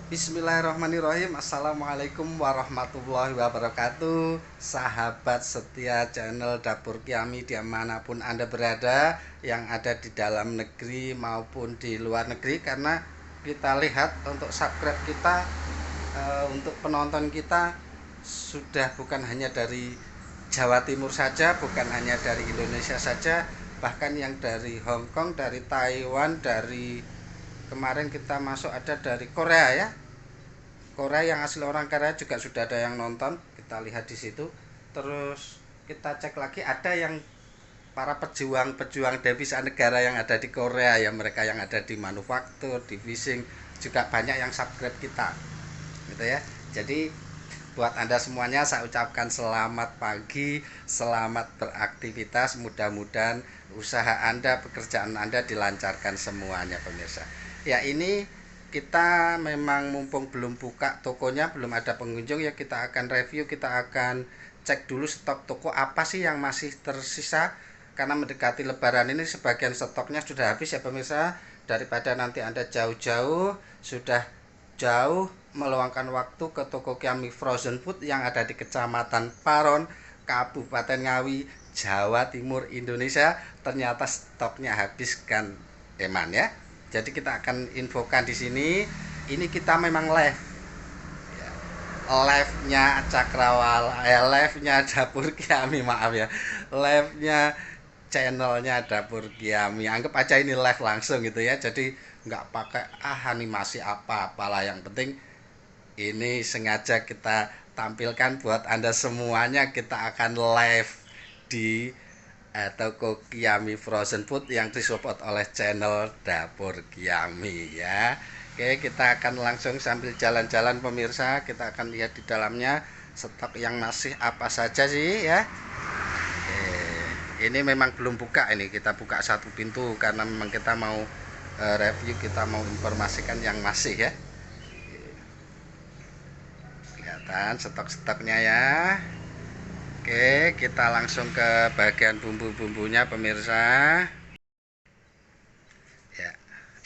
Bismillahirrahmanirrahim. Assalamualaikum warahmatullahi wabarakatuh. Sahabat setia channel Dapur Kiami dimanapun Anda berada, yang ada di dalam negeri maupun di luar negeri. Karena kita lihat untuk subscribe kita, untuk penonton kita sudah bukan hanya dari Jawa Timur saja, bukan hanya dari Indonesia saja, bahkan yang dari Hong Kong, dari Taiwan, dari kemarin kita masuk ada dari Korea ya. Korea yang asli orang Korea juga sudah ada yang nonton, kita lihat di situ. Terus kita cek lagi ada yang para pejuang-pejuang devisa negara yang ada di Korea ya, mereka yang ada di manufaktur, di fishing juga banyak yang subscribe kita gitu ya. Jadi buat Anda semuanya saya ucapkan selamat pagi, selamat beraktivitas, mudah-mudahan usaha Anda, pekerjaan Anda dilancarkan semuanya pemirsa. Ya, ini kita memang mumpung belum buka tokonya, belum ada pengunjung ya, kita akan review, kita akan cek dulu stok toko apa sih yang masih tersisa, karena mendekati lebaran ini sebagian stoknya sudah habis ya pemirsa. Daripada nanti Anda jauh-jauh, sudah jauh meluangkan waktu ke toko Kiami Frozen Food yang ada di Kecamatan Paron, Kabupaten Ngawi, Jawa Timur, Indonesia. Ternyata stoknya habis kan, teman ya. Jadi kita akan infokan di sini. Ini kita memang live, live-nya Cakrawala, live-nya Dapur Kiami, maaf ya, live-nya channelnya Dapur Kiami. Anggap aja ini live langsung gitu ya. Jadi nggak pakai animasi apa-apalah, yang penting ini sengaja kita tampilkan buat Anda semuanya. Kita akan live di toko Kiami Frozen Food yang disupport oleh channel Dapur Kiami ya. Oke, kita akan langsung sambil jalan-jalan pemirsa, kita akan lihat di dalamnya stok yang masih apa saja sih ya. Oke, ini memang belum buka, ini kita buka satu pintu karena memang kita mau review, kita mau informasikan yang masih ya. Kelihatan stok-stoknya ya. Oke, kita langsung ke bagian bumbu-bumbunya pemirsa. Ya,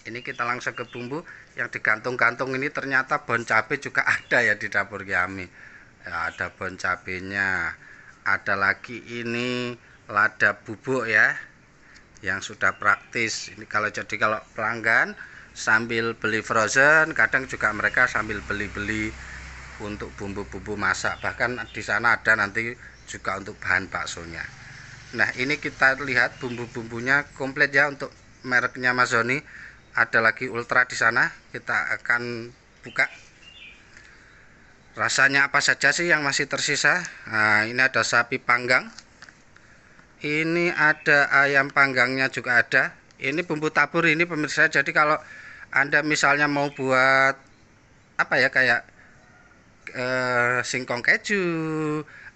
ini kita langsung ke bumbu yang digantung-gantung ini. Ternyata bon cabe juga ada ya di Dapur Kiami. Ya, ada bon cabenya. Ada lagi ini lada bubuk ya, yang sudah praktis. Ini kalau pelanggan sambil beli frozen, kadang juga mereka sambil beli-beli untuk bumbu-bumbu masak. Bahkan di sana ada nanti juga untuk bahan baksonya. Nah, ini kita lihat bumbu-bumbunya komplit ya untuk mereknya Mazzoni. Ada lagi Ultra di sana. Kita akan buka. Rasanya apa saja sih yang masih tersisa? Nah, ini ada sapi panggang. Ini ada ayam panggangnya juga ada. Ini bumbu tabur ini pemirsa. Jadi kalau Anda misalnya mau buat apa ya, kayak singkong keju,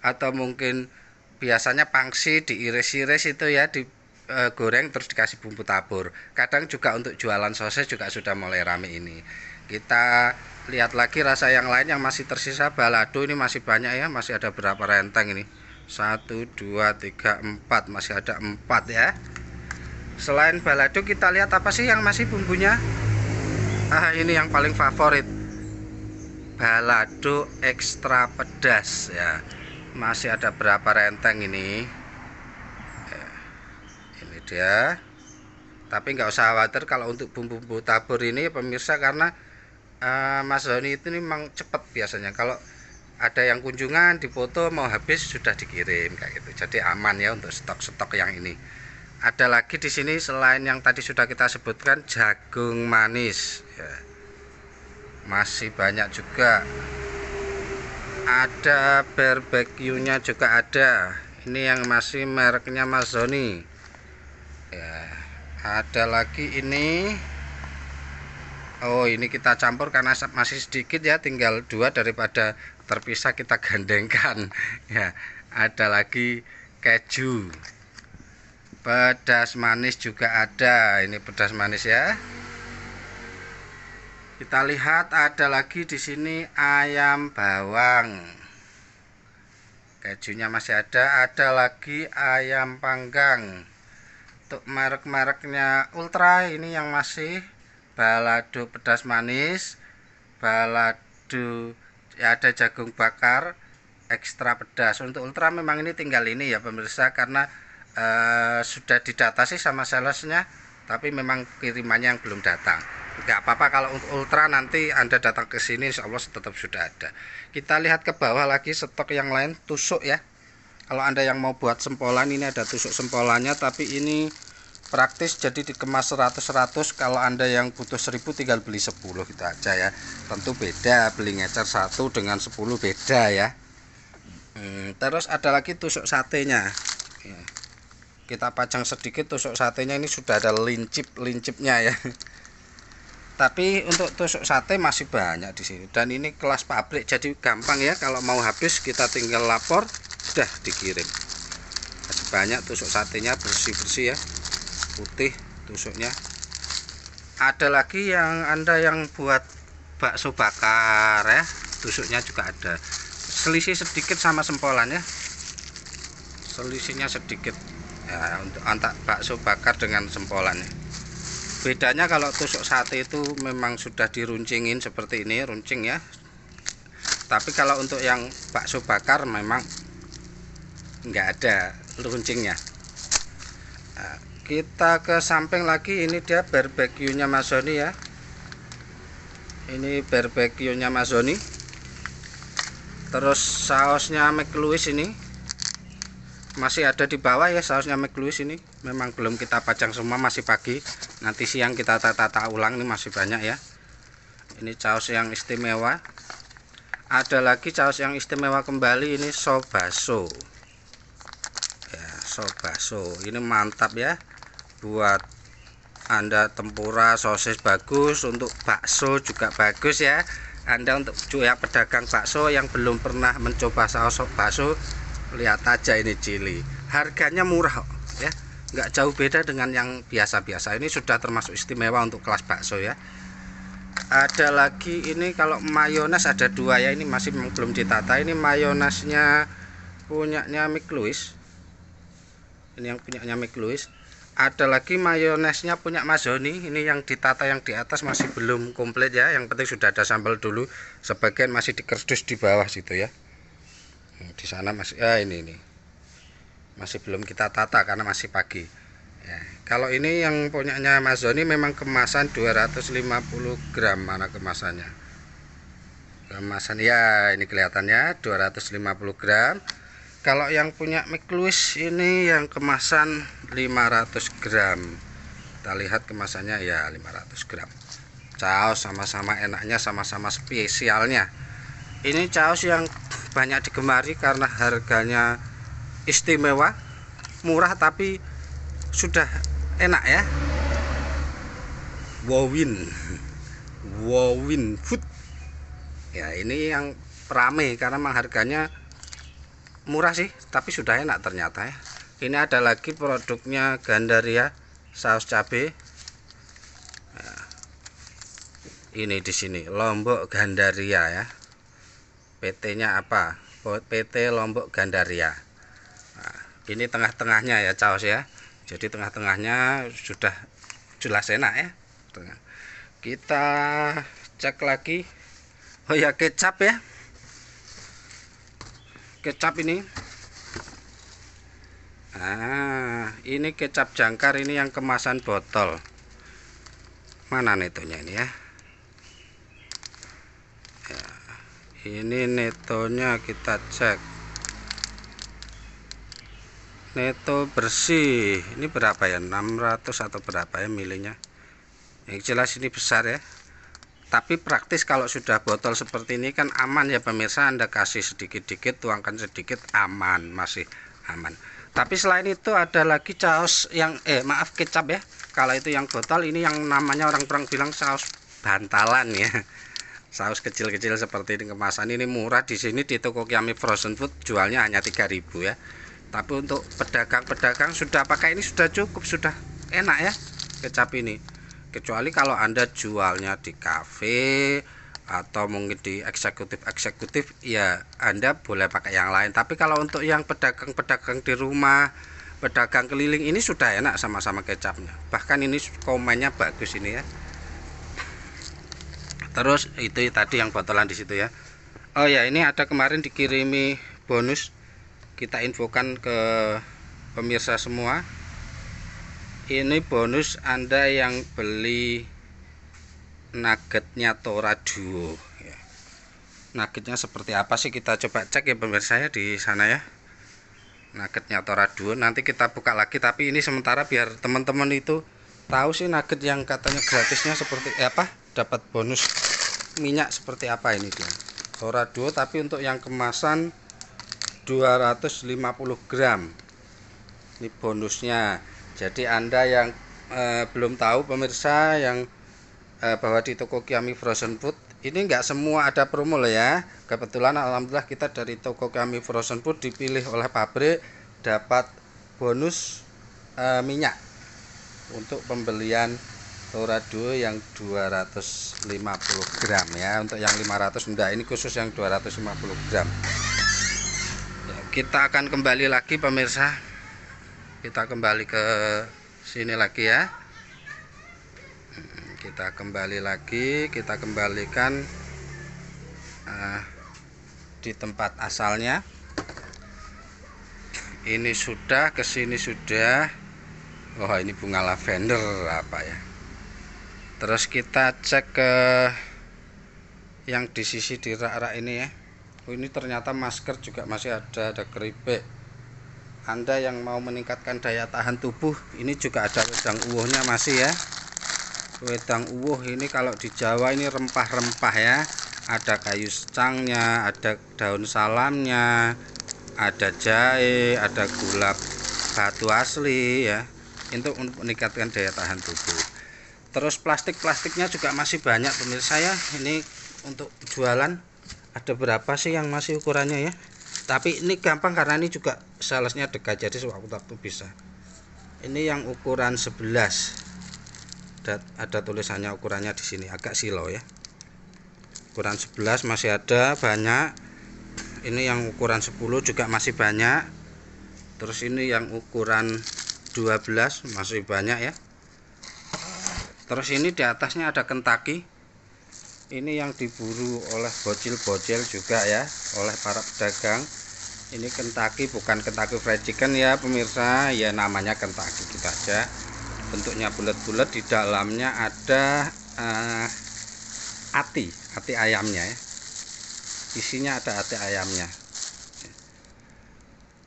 atau mungkin biasanya pangsi diiris-iris itu ya, digoreng terus dikasih bumbu tabur. Kadang juga untuk jualan sosis juga sudah mulai rame ini. Kita lihat lagi rasa yang lain yang masih tersisa. Balado ini masih banyak ya, masih ada berapa renteng ini, 1 2 3 4, masih ada 4 ya. Selain balado kita lihat apa sih yang masih bumbunya. Ini yang paling favorit, balado ekstra pedas ya, masih ada berapa renteng ini. Ini dia. Tapi nggak usah khawatir kalau untuk bumbu-bumbu tabur ini pemirsa, karena Mas Doni itu memang cepat biasanya. Kalau ada yang kunjungan dipoto mau habis sudah dikirim kayak gitu. Jadi aman ya untuk stok-stok yang ini. Ada lagi di sini selain yang tadi sudah kita sebutkan, jagung manis ya, masih banyak juga. Ada barbeque-nya juga ada. Ini yang masih mereknya Mazzoni ya. Ada lagi ini. Oh, ini kita campur karena masih sedikit ya, tinggal 2, daripada terpisah kita gandengkan ya. Ada lagi keju, pedas manis juga ada. Ini pedas manis ya. Kita lihat ada lagi di sini ayam bawang. Kejunya masih ada. Ada lagi ayam panggang. Untuk merek-mereknya Ultra ini yang masih balado pedas manis. balado, ya ada jagung bakar ekstra pedas. Untuk ultra memang ini tinggal ini ya pemirsa, karena sudah didata sih sama salesnya, tapi memang kirimannya yang belum datang. Nggak apa-apa kalau untuk ultra nanti Anda datang ke sini insya Allah tetap sudah ada. Kita lihat ke bawah lagi stok yang lain, tusuk ya. Kalau Anda yang mau buat sempolan, ini ada tusuk sempolannya, tapi ini praktis jadi dikemas 100-100. Kalau Anda yang butuh 1000 tinggal beli 10 gitu aja ya. Tentu beda, beli ngecer 1 dengan 10 beda ya. Terus ada lagi tusuk satenya ya. Kita pajang sedikit tusuk satenya, ini sudah ada lincipnya ya. Tapi untuk tusuk sate masih banyak di sini, dan ini kelas pabrik jadi gampang ya. Kalau mau habis kita tinggal lapor, sudah dikirim. Masih banyak tusuk satenya, bersih-bersih ya, putih tusuknya. Ada lagi yang Anda yang buat bakso bakar ya, tusuknya juga ada. Selisih sedikit sama sempolan ya, selisihnya sedikit ya, untuk antar bakso bakar dengan sempolannya. Bedanya kalau tusuk sate itu memang sudah diruncingin seperti ini, runcing ya. Tapi kalau untuk yang bakso bakar memang nggak ada runcingnya. Nah, kita ke samping lagi, ini dia barbeque-nya Mas Zoni ya. Ini barbeque-nya Mas Zoni. Terus sausnya McLouis ini masih ada di bawah ya, sausnya McLouis ini memang belum kita pajang semua, masih pagi. Nanti siang kita tata ulang, ini masih banyak ya. Ini saus yang istimewa. Ada lagi saus yang istimewa kembali, ini sobaso ya, sobaso ini mantap ya, buat Anda tempura sosis bagus, untuk bakso juga bagus ya. Anda untuk ya pedagang bakso yang belum pernah mencoba saus bakso, lihat aja ini cili, harganya murah ya, nggak jauh beda dengan yang biasa-biasa. Ini sudah termasuk istimewa untuk kelas bakso ya. Ada lagi ini, kalau mayones ada dua ya, ini masih belum ditata. Ini mayonesnya punyanya McLouis, ini yang punyanya McLouis. Ada lagi mayonesnya punya Mas Zoni, ini yang ditata, yang di atas masih belum komplit ya. Yang penting sudah ada sambal dulu, sebagian masih dikerdus di bawah situ ya. Di sana masih ini masih belum kita tata karena masih pagi ya. Kalau ini yang punyanya Mas Zoni memang kemasan 250 gram. Mana kemasannya? Kemasan ya, ini kelihatannya 250 gram. Kalau yang punya McLouis ini yang kemasan 500 gram. Kita lihat kemasannya ya, 500 gram. Saus sama-sama enaknya, sama-sama spesialnya. Ini saus yang banyak digemari karena harganya istimewa, murah tapi sudah enak ya. Wowin Food ya, ini yang rame karena memang harganya murah sih, tapi sudah enak ternyata ya. Ini ada lagi produknya Gandaria, saus cabai. Nah, ini di sini Lombok Gandaria ya. PT-nya apa? PT Lombok Gandaria. Nah, ini tengah-tengahnya ya saus ya. Jadi tengah-tengahnya sudah jelas enak ya. Kita cek lagi. Oh ya, kecap ya. Kecap ini. Nah, ini kecap jangkar, ini yang kemasan botol. Mana netonya ini ya? Ini netonya kita cek, neto bersih ini berapa ya, 600 atau berapa ya milihnya. Yang jelas ini besar ya, tapi praktis kalau sudah botol seperti ini kan aman ya pemirsa. Anda kasih sedikit-sedikit, tuangkan sedikit, aman, masih aman. Tapi selain itu ada lagi saus yang maaf, kecap ya. Kalau itu yang botol, ini yang namanya orang-orang bilang saus bantalan ya. Saus kecil-kecil seperti ini kemasan, ini murah di sini di toko Kiami Frozen Food jualnya hanya 3.000 ya. Tapi untuk pedagang-pedagang sudah pakai ini sudah cukup, sudah enak ya kecap ini. Kecuali kalau Anda jualnya di kafe atau mungkin di eksekutif ya Anda boleh pakai yang lain. Tapi kalau untuk yang pedagang-pedagang di rumah, pedagang keliling, ini sudah enak sama-sama kecapnya. Bahkan ini komennya bagus ini ya. Terus itu tadi yang botolan di situ ya. Oh ya, ini ada kemarin dikirimi bonus, kita infokan ke pemirsa semua. Ini bonus Anda yang beli nuggetnya Tora Duo ya. Nuggetnya seperti apa sih, kita coba cek ya pemirsa ya di sana ya. Nuggetnya Tora Duo nanti kita buka lagi, tapi ini sementara biar teman-teman itu tahu sih nugget yang katanya gratisnya seperti apa, dapat bonus minyak seperti apa. Ini dia Tora Duo, tapi untuk yang kemasan 250 gram ini bonusnya. Jadi Anda yang belum tahu pemirsa, yang bahwa di toko Kiami Frozen Food ini enggak semua ada promo loh ya. Kebetulan alhamdulillah kita dari toko Kiami Frozen Food dipilih oleh pabrik dapat bonus minyak untuk pembelian Tora Duo yang 250 gram ya. Untuk yang 500 enggak, ini khusus yang 250 gram ya. Kita akan kembali lagi pemirsa, kita kembali ke sini lagi ya. Kita kembali lagi, kita kembalikan di tempat asalnya. Ini sudah, ke sini sudah. Oh, ini bunga lavender apa ya. Terus kita cek ke yang di sisi di rak-rak ini ya. Oh, ini ternyata masker juga masih ada keripik. Anda yang mau meningkatkan daya tahan tubuh, ini juga ada wedang uwuhnya masih ya. Wedang uwuh ini kalau di Jawa ini rempah-rempah ya. Ada kayu secangnya, ada daun salamnya, ada jahe, ada gula batu asli ya. Itu untuk meningkatkan daya tahan tubuh. Terus plastiknya juga masih banyak pemirsa ya. Ini untuk jualan ada berapa sih yang masih ukurannya ya. Tapi ini gampang karena ini juga salesnya dekat, jadi sewaktu-waktu bisa. Ini yang ukuran 11. Ada tulisannya ukurannya di sini, agak silau ya. Ukuran 11 masih ada banyak. Ini yang ukuran 10 juga masih banyak. Terus ini yang ukuran 12 masih banyak ya. Terus ini di atasnya ada Kentucky. Ini yang diburu oleh bocil-bocil juga ya, oleh para pedagang. Ini Kentucky, bukan Kentucky Fried Chicken ya pemirsa, ya namanya Kentucky gitu aja. Bentuknya bulat-bulat, di dalamnya ada ati ayamnya ya. Isinya ada ati ayamnya.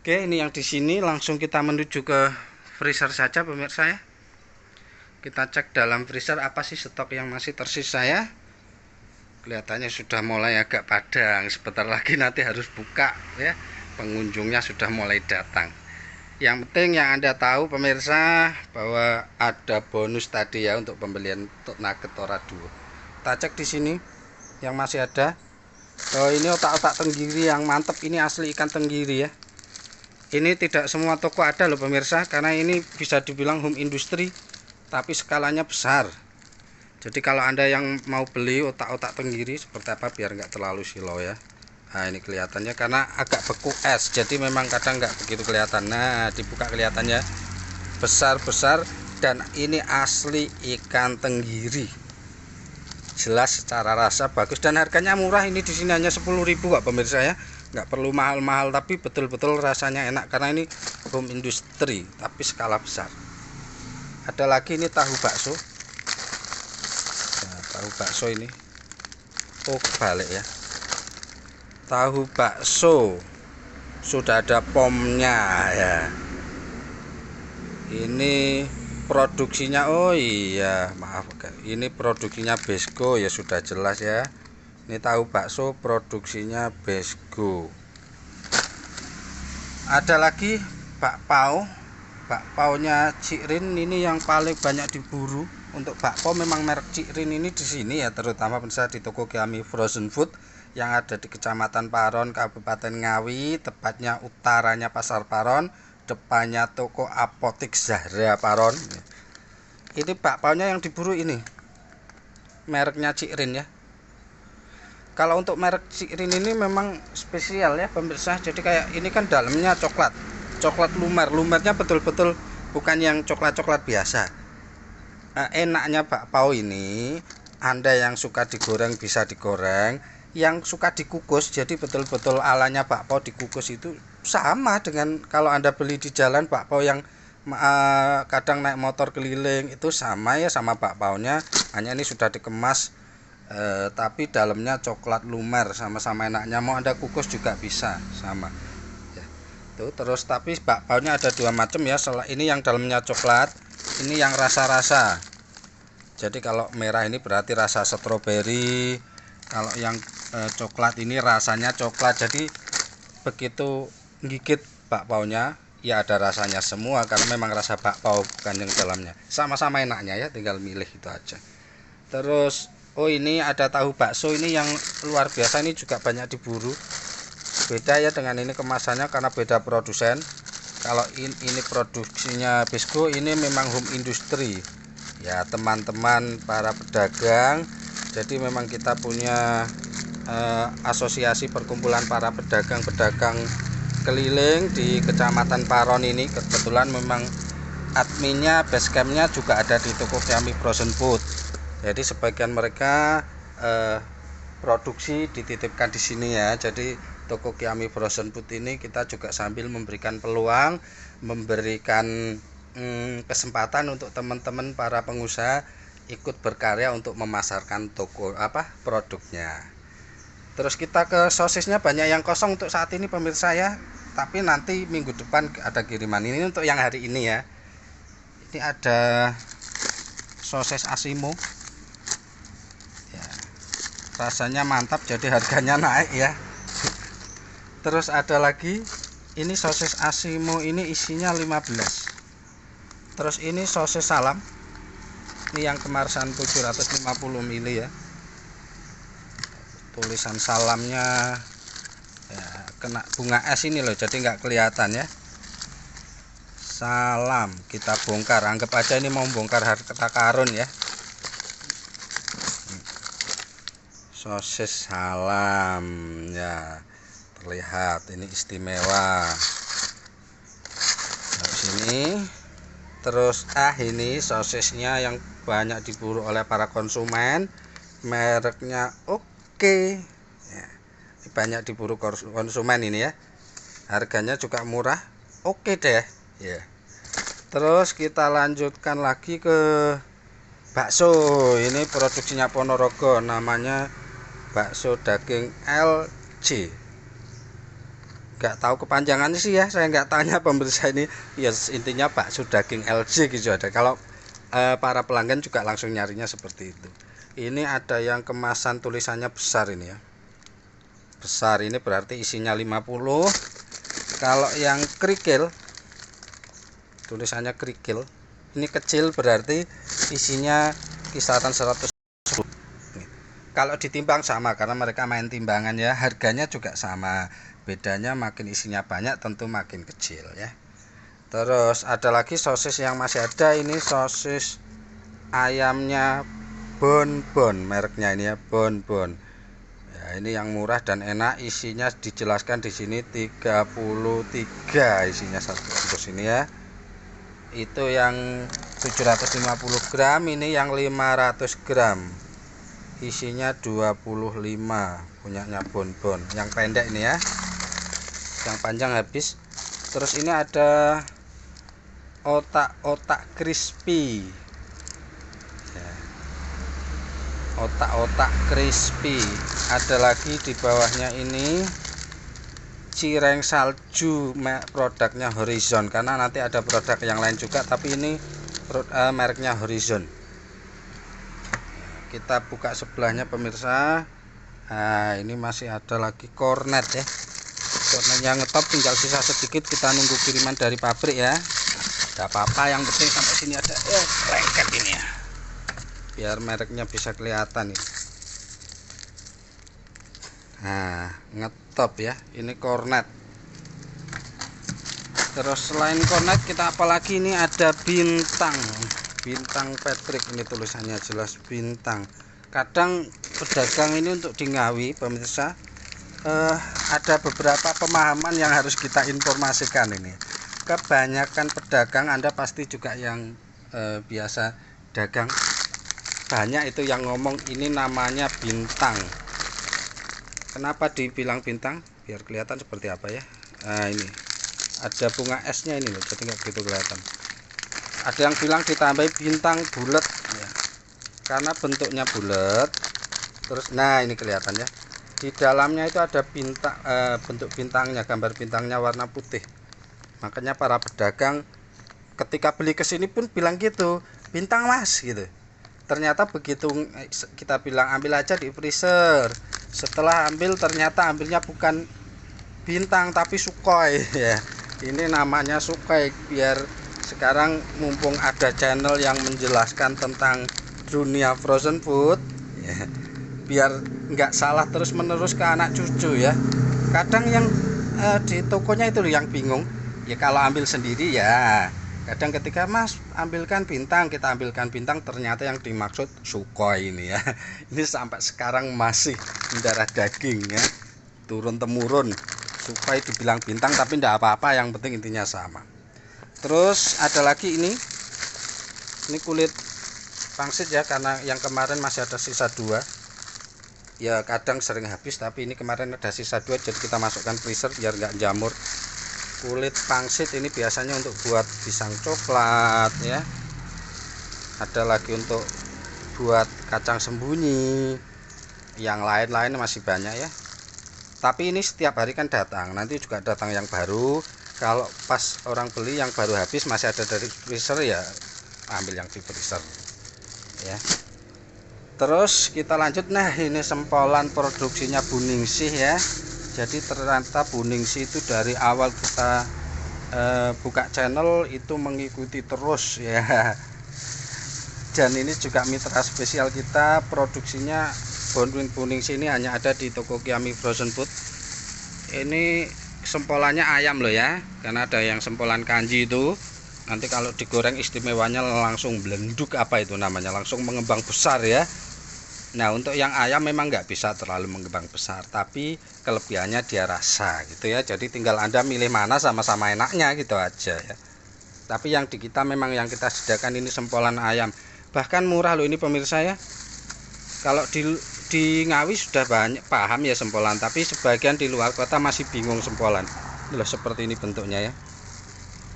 Oke, ini yang di sini langsung kita menuju ke freezer saja pemirsa ya. Kita cek dalam freezer apa sih stok yang masih tersisa ya. Kelihatannya sudah mulai agak padang, sebentar lagi nanti harus buka ya. Pengunjungnya sudah mulai datang. Yang penting yang Anda tahu pemirsa, bahwa ada bonus tadi ya untuk pembelian nugget Tora Duo. Kita cek di sini yang masih ada. Oh, ini otak-otak tenggiri yang mantep, ini asli ikan tenggiri ya. Ini tidak semua toko ada loh pemirsa, karena ini bisa dibilang home industry, tapi skalanya besar. Jadi kalau Anda yang mau beli otak-otak tenggiri seperti apa biar nggak terlalu silau ya. Nah, ini kelihatannya karena agak beku es, jadi memang kadang nggak begitu kelihatan. Nah, dibuka kelihatannya besar-besar, dan ini asli ikan tenggiri. Jelas secara rasa bagus dan harganya murah. Ini di sini hanya 10.000 kok pemirsa ya. Nggak perlu mahal-mahal, tapi betul-betul rasanya enak karena ini home industry tapi skala besar. Ada lagi ini tahu bakso. Nah, tahu bakso ini. Oh, kebalik ya. Tahu bakso sudah ada pomnya ya. Ini produksinya, oh iya maaf, ini produksinya Besgo ya, sudah jelas ya. Ini tahu bakso produksinya Besgo. Ada lagi bakpao. Bakpaonya Cikrin ini yang paling banyak diburu. Untuk bakpao memang merek Cikrin ini di sini ya, terutama bisa di toko Kiami Frozen Food yang ada di Kecamatan Paron, Kabupaten Ngawi, tepatnya utaranya Pasar Paron, depannya toko Apotik Zahra Paron. Ini bakpaonya yang diburu ini, mereknya Cikrin ya. Kalau untuk merek Cikrin ini memang spesial ya pemirsa. Jadi kayak ini kan dalamnya coklat lumer, lumernya betul-betul bukan yang coklat biasa. Enaknya bakpao ini Anda yang suka digoreng bisa digoreng, yang suka dikukus, jadi betul-betul alanya bakpao dikukus itu sama dengan kalau Anda beli di jalan bakpao yang kadang naik motor keliling itu sama ya, sama bakpaonya, hanya ini sudah dikemas tapi dalamnya coklat lumer, sama-sama enaknya. Mau Anda kukus juga bisa sama ya. Tuh, terus tapi bakpaonya ada dua macam ya, ini yang dalamnya coklat, ini yang rasa-rasa. Jadi kalau merah ini berarti rasa stroberi, kalau yang coklat ini rasanya coklat. Jadi begitu gigit bakpaonya ya ada rasanya semua, karena memang rasa bakpao bukan yang dalamnya. Sama-sama enaknya ya, tinggal milih itu aja. Terus ini ada tahu bakso, ini yang luar biasa, ini juga banyak diburu. Beda ya dengan ini kemasannya karena beda produsen. Kalau ini produksinya Bisco, ini memang home industry ya teman-teman para pedagang. Jadi memang kita punya asosiasi perkumpulan para pedagang-pedagang keliling di Kecamatan Paron ini. Kebetulan memang adminnya, basecampnya juga ada di toko kami Frozen Food. Jadi sebagian mereka produksi dititipkan di sini ya. Jadi toko Kiami Frozen Food ini kita juga sambil memberikan peluang, memberikan kesempatan untuk teman-teman para pengusaha ikut berkarya untuk memasarkan produknya. Terus kita ke sosisnya, banyak yang kosong untuk saat ini pemirsa ya, tapi nanti minggu depan ada kiriman. Ini untuk yang hari ini ya. Ini ada sosis Asimo ya, rasanya mantap jadi harganya naik ya. Terus ada lagi ini sosis Asimo, ini isinya 15. Terus ini sosis salam, ini yang kemasan 750 ml ya, tulisan salamnya ya, kena bunga es ini loh, jadi nggak kelihatan ya. Salam kita bongkar, anggap aja ini mau bongkar harta karun ya. Sosis salam ya, terlihat ini istimewa. Nah, sini terus ini sosisnya yang banyak diburu oleh para konsumen, mereknya oke ya, banyak diburu konsumen ini ya, harganya juga murah, oke deh ya. Terus kita lanjutkan lagi ke bakso, ini produksinya Ponorogo, namanya bakso daging LC. Nggak tahu kepanjangannya sih ya, saya nggak tanya pemirsa ini ya, intinya bakso daging LC gitu ada. Kalau para pelanggan juga langsung nyarinya seperti itu. Ini ada yang kemasan tulisannya besar ini ya, besar, ini berarti isinya 50. Kalau yang kerikil tulisannya kerikil, ini kecil berarti isinya kisaran 100. Kalau ditimbang sama karena mereka main timbangan ya, harganya juga sama, bedanya makin isinya banyak tentu makin kecil ya. Terus ada lagi sosis yang masih ada, ini sosis ayamnya Bonbon, mereknya ini ya, Bonbon ya, ini yang murah dan enak, isinya dijelaskan di sini 33 isinya satu bungkus ini ya. Itu yang 750 gram, ini yang 500 gram isinya 25, punyanya Bonbon yang pendek ini ya, yang panjang habis. Terus ini ada otak-otak crispy ya, otak-otak crispy. Ada lagi di bawahnya ini cireng salju, produknya Horizon, karena nanti ada produk yang lain juga tapi ini mereknya Horizon. Kita buka sebelahnya pemirsa. Nah, ini masih ada lagi kornet ya, kornet yang ngetop, tinggal sisa sedikit, kita nunggu kiriman dari pabrik ya. Tidak apa-apa, yang penting sampai sini ada lengket ini ya, biar mereknya bisa kelihatan nih. Nah, ngetop ya, ini kornet. Terus selain kornet kita apalagi, ini ada bintang Patrick, ini tulisannya jelas bintang. Kadang pedagang ini untuk di Ngawi pemirsa ada beberapa pemahaman yang harus kita informasikan ini. Kebanyakan pedagang, Anda pasti juga yang biasa dagang banyak itu yang ngomong ini namanya bintang. Kenapa dibilang bintang? Biar kelihatan seperti apa ya. Nah, ini ada bunga esnya ini loh, jadi nggak begitu kelihatan. Ada yang bilang ditambahi bintang bulat ya, karena bentuknya bulat. Terus nah ini kelihatan ya, di dalamnya itu ada bintang, bentuk bintangnya, gambar bintangnya warna putih. Makanya para pedagang ketika beli ke sini pun bilang gitu, bintang mas gitu. Ternyata begitu kita bilang ambil aja di freezer, setelah ambil ternyata ambilnya bukan bintang tapi Sukhoi ya. Ini namanya Sukhoi. Biar sekarang mumpung ada channel yang menjelaskan tentang dunia frozen food ya, biar nggak salah terus menerus ke anak cucu ya. Kadang yang di tokonya itu yang bingung ya, kalau ambil sendiri ya kadang ketika mas ambilkan bintang, kita ambilkan bintang, ternyata yang dimaksud Sukhoi ini ya. Ini sampai sekarang masih mendarah daging ya, turun temurun. Sukhoi dibilang bintang tapi tidak apa-apa, yang penting intinya sama. Terus ada lagi ini kulit pangsit ya, karena yang kemarin masih ada sisa 2 ya, kadang sering habis tapi ini kemarin ada sisa 2 jadi kita masukkan freezer biar nggak jamur. Kulit pangsit ini biasanya untuk buat pisang coklat ya, ada lagi untuk buat kacang sembunyi, yang lain-lain masih banyak ya. Tapi ini setiap hari kan datang, nanti juga datang yang baru. Kalau pas orang beli yang baru habis masih ada dari freezer ya, ambil yang di freezer ya. Terus kita lanjut. Nah ini sempolan produksinya Bu Ningsih ya. Jadi ternyata Bu Ningsih itu dari awal kita buka channel itu mengikuti terus ya. Dan ini juga mitra spesial kita, produksinya Bu Ningsih ini hanya ada di toko Kiami Frozen Food. Ini sempolannya ayam loh ya, karena ada yang sempolan kanji itu. Nanti kalau digoreng istimewanya langsung belenduk, apa itu namanya, langsung mengembang besar ya. Nah untuk yang ayam memang nggak bisa terlalu mengembang besar, tapi kelebihannya dia rasa gitu ya. Jadi tinggal Anda milih mana, sama-sama enaknya gitu aja ya. Tapi yang di kita memang yang kita sediakan ini sempolan ayam, bahkan murah loh ini pemirsa ya. Kalau di Ngawi sudah banyak paham ya sempolan, tapi sebagian di luar kota masih bingung sempolan. Loh seperti ini bentuknya ya.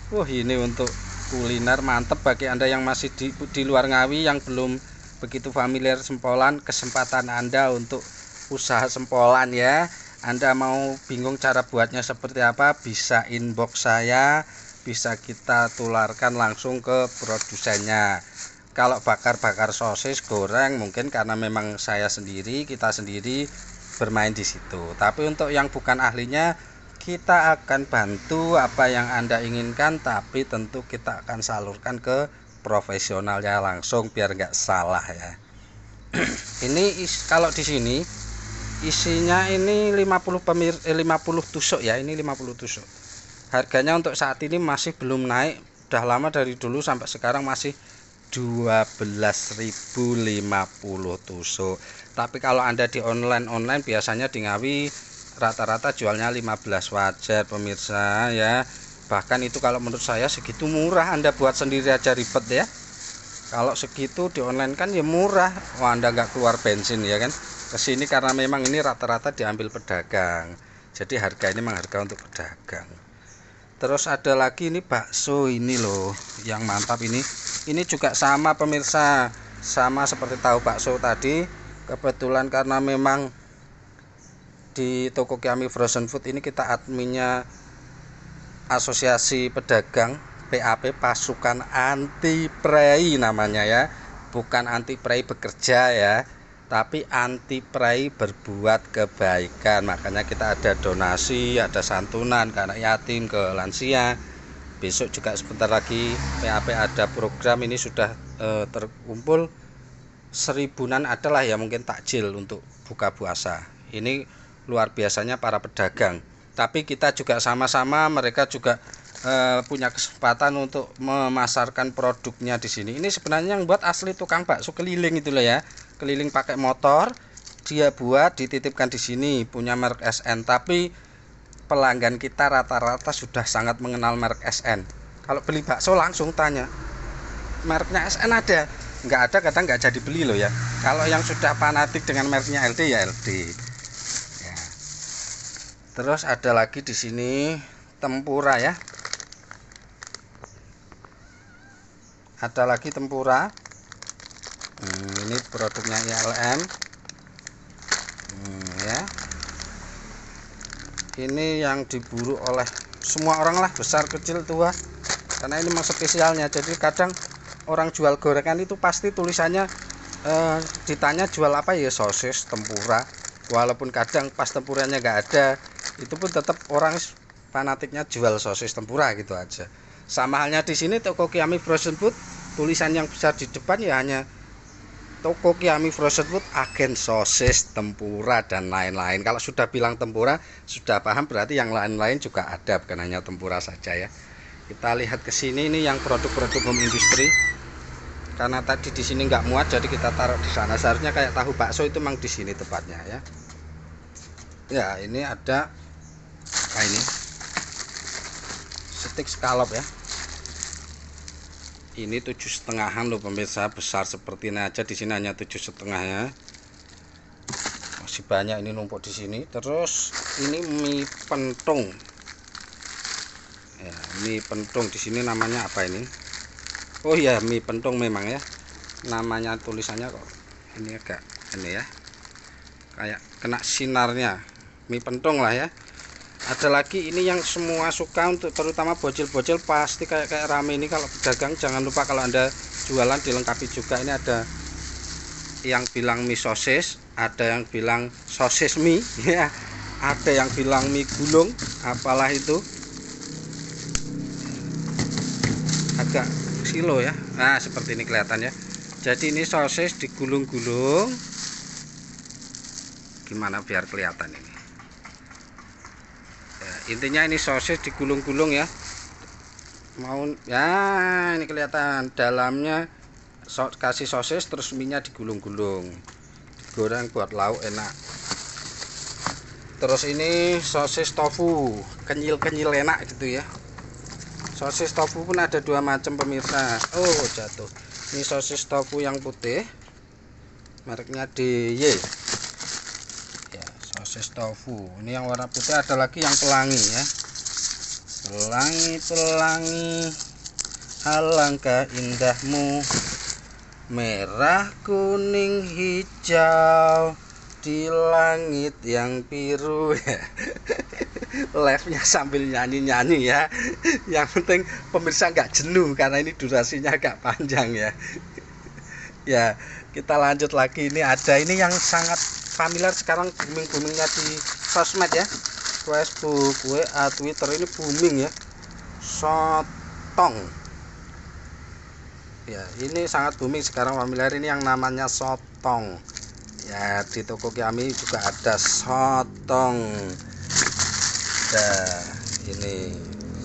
Wah ini untuk kuliner mantep bagi Anda yang masih di luar Ngawi yang belum begitu familiar sempolan. Kesempatan Anda untuk usaha sempolan ya. Anda mau bingung cara buatnya seperti apa, bisa inbox saya, bisa kita tularkan langsung ke produsennya. Kalau bakar-bakar sosis, goreng, mungkin karena memang saya sendiri, kita sendiri bermain di situ. Tapi untuk yang bukan ahlinya, kita akan bantu apa yang Anda inginkan, tapi tentu kita akan salurkan ke profesionalnya langsung biar nggak salah ya. Ini kalau di sini isinya ini 50 tusuk ya, ini 50 tusuk. Harganya untuk saat ini masih belum naik, udah lama dari dulu sampai sekarang masih 12.050 tusuk. Tapi kalau Anda di online biasanya di Ngawi rata-rata jualnya 15, wajar pemirsa ya. Bahkan itu kalau menurut saya segitu murah, Anda buat sendiri aja ribet ya. Kalau segitu di online kan ya murah. Wah, Anda nggak keluar bensin ya kan. Kesini karena memang ini rata-rata diambil pedagang, jadi harga ini memang harga untuk pedagang. Terus ada lagi ini bakso ini loh yang mantap ini. Ini juga sama pemirsa, sama seperti tahu bakso tadi. Kebetulan karena memang di toko Kiami Frozen Food ini kita adminnya Asosiasi Pedagang PAP, Pasukan Anti Prei namanya ya. Bukan anti prei bekerja ya, tapi anti prei berbuat kebaikan. Makanya kita ada donasi, ada santunan ke anak yatim, ke lansia. Besok juga sebentar lagi PAP ada program, ini sudah terkumpul 1000-an adalah ya, mungkin takjil untuk buka puasa. Ini luar biasanya para pedagang. Tapi kita juga sama-sama, mereka juga punya kesempatan untuk memasarkan produknya di sini. Ini sebenarnya yang buat asli tukang bakso keliling itu loh ya, keliling pakai motor, dia buat dititipkan di sini, punya merek SN. Tapi pelanggan kita rata-rata sudah sangat mengenal merek SN. Kalau beli bakso langsung tanya, mereknya SN ada? nggak ada kadang nggak jadi beli loh ya. Kalau yang sudah fanatik dengan mereknya LD ya LD ya. Terus ada lagi di sini tempura ya, ada lagi tempura. Ini produknya ILM ya. Ini yang diburu oleh semua orang lah, besar kecil tua, karena ini memang spesialnya. Jadi kadang orang jual gorengan itu pasti tulisannya ditanya jual apa ya, sosis, tempura. Walaupun kadang pas tempuranya nggak ada, itu pun tetap orang fanatiknya jual sosis tempura gitu aja. Sama halnya di sini toko Kiami Frozen Food, tulisan yang besar di depan ya hanya toko Kiami Frozen Food, agen sosis, tempura dan lain-lain. Kalau sudah bilang tempura sudah paham, berarti yang lain-lain juga ada, bukan hanya tempura saja ya. Kita lihat ke sini, ini yang produk-produk home industry. Karena tadi di sini nggak muat, jadi kita taruh di sana. Seharusnya kayak tahu bakso itu memang di sini tepatnya ya. Ya, ini ada ini stik scallop ya. Ini 7,5-an loh pemirsa, besar seperti ini aja. Di sini hanya 7,5 ya. Masih banyak ini numpuk di sini. Terus ini mie pentung. Ya, mie pentung di sini namanya apa ini? Oh ya, mie pentung memang ya. Namanya tulisannya kok ini agak ini ya. Kayak kena sinarnya. Mie pentung lah ya. Ada lagi ini yang semua suka, untuk terutama bocil-bocil pasti kayak rame ini kalau pedagang. Jangan lupa kalau Anda jualan dilengkapi juga. Ini ada yang bilang mie sosis, ada yang bilang sosis mie ya, ada yang bilang mie gulung, apalah itu, agak silo ya. Nah, seperti ini kelihatan ya. Jadi ini sosis digulung-gulung. Gimana biar kelihatan ini? Intinya ini sosis digulung-gulung ya. Mau ya, ini kelihatan dalamnya kasih sosis, terus minyak digulung-gulung, digoreng buat lauk enak. Terus ini sosis tofu, kenyil-kenyil enak gitu ya. Sosis tofu pun ada dua macam pemirsa. Oh, jatuh. Ini sosis tofu yang putih, mereknya DY. Sosis tofu ini yang warna putih. Ada lagi yang pelangi ya, pelangi alangkah indahmu, merah kuning hijau di langit yang biru ya. Live-nya sambil nyanyi-nyanyi ya. Yang penting pemirsa nggak jenuh, karena ini durasinya agak panjang ya. Ya, kita lanjut lagi. Ini ada ini yang sangat familiar sekarang, booming-boomingnya di sosmed ya, Facebook, WA, Twitter, ini booming ya, sotong ya. Ini sangat booming sekarang, familiar. Ini yang namanya sotong ya. Di toko Kiami juga ada sotong. Nah, ini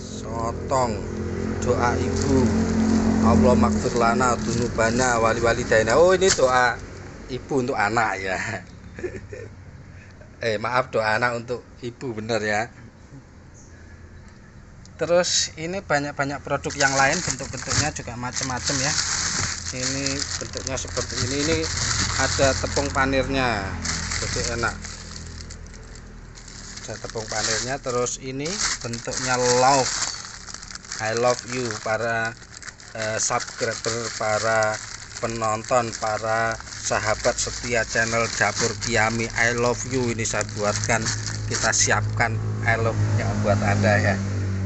sotong, doa ibu, Allah maghfir lana dunubana wali daina. Oh, ini doa ibu untuk anak ya. Maaf, doa anak untuk ibu, bener ya. Terus ini banyak-banyak produk yang lain, bentuk-bentuknya juga macam-macam ya. Ini bentuknya seperti ini. Ini ada tepung panirnya, jadi enak. Ada tepung panirnya. Terus ini bentuknya love, I love you, para subscriber, para penonton, para sahabat setia channel Dapur Kiami, I love you. Ini saya buatkan, kita siapkan I love ya buat Anda ya.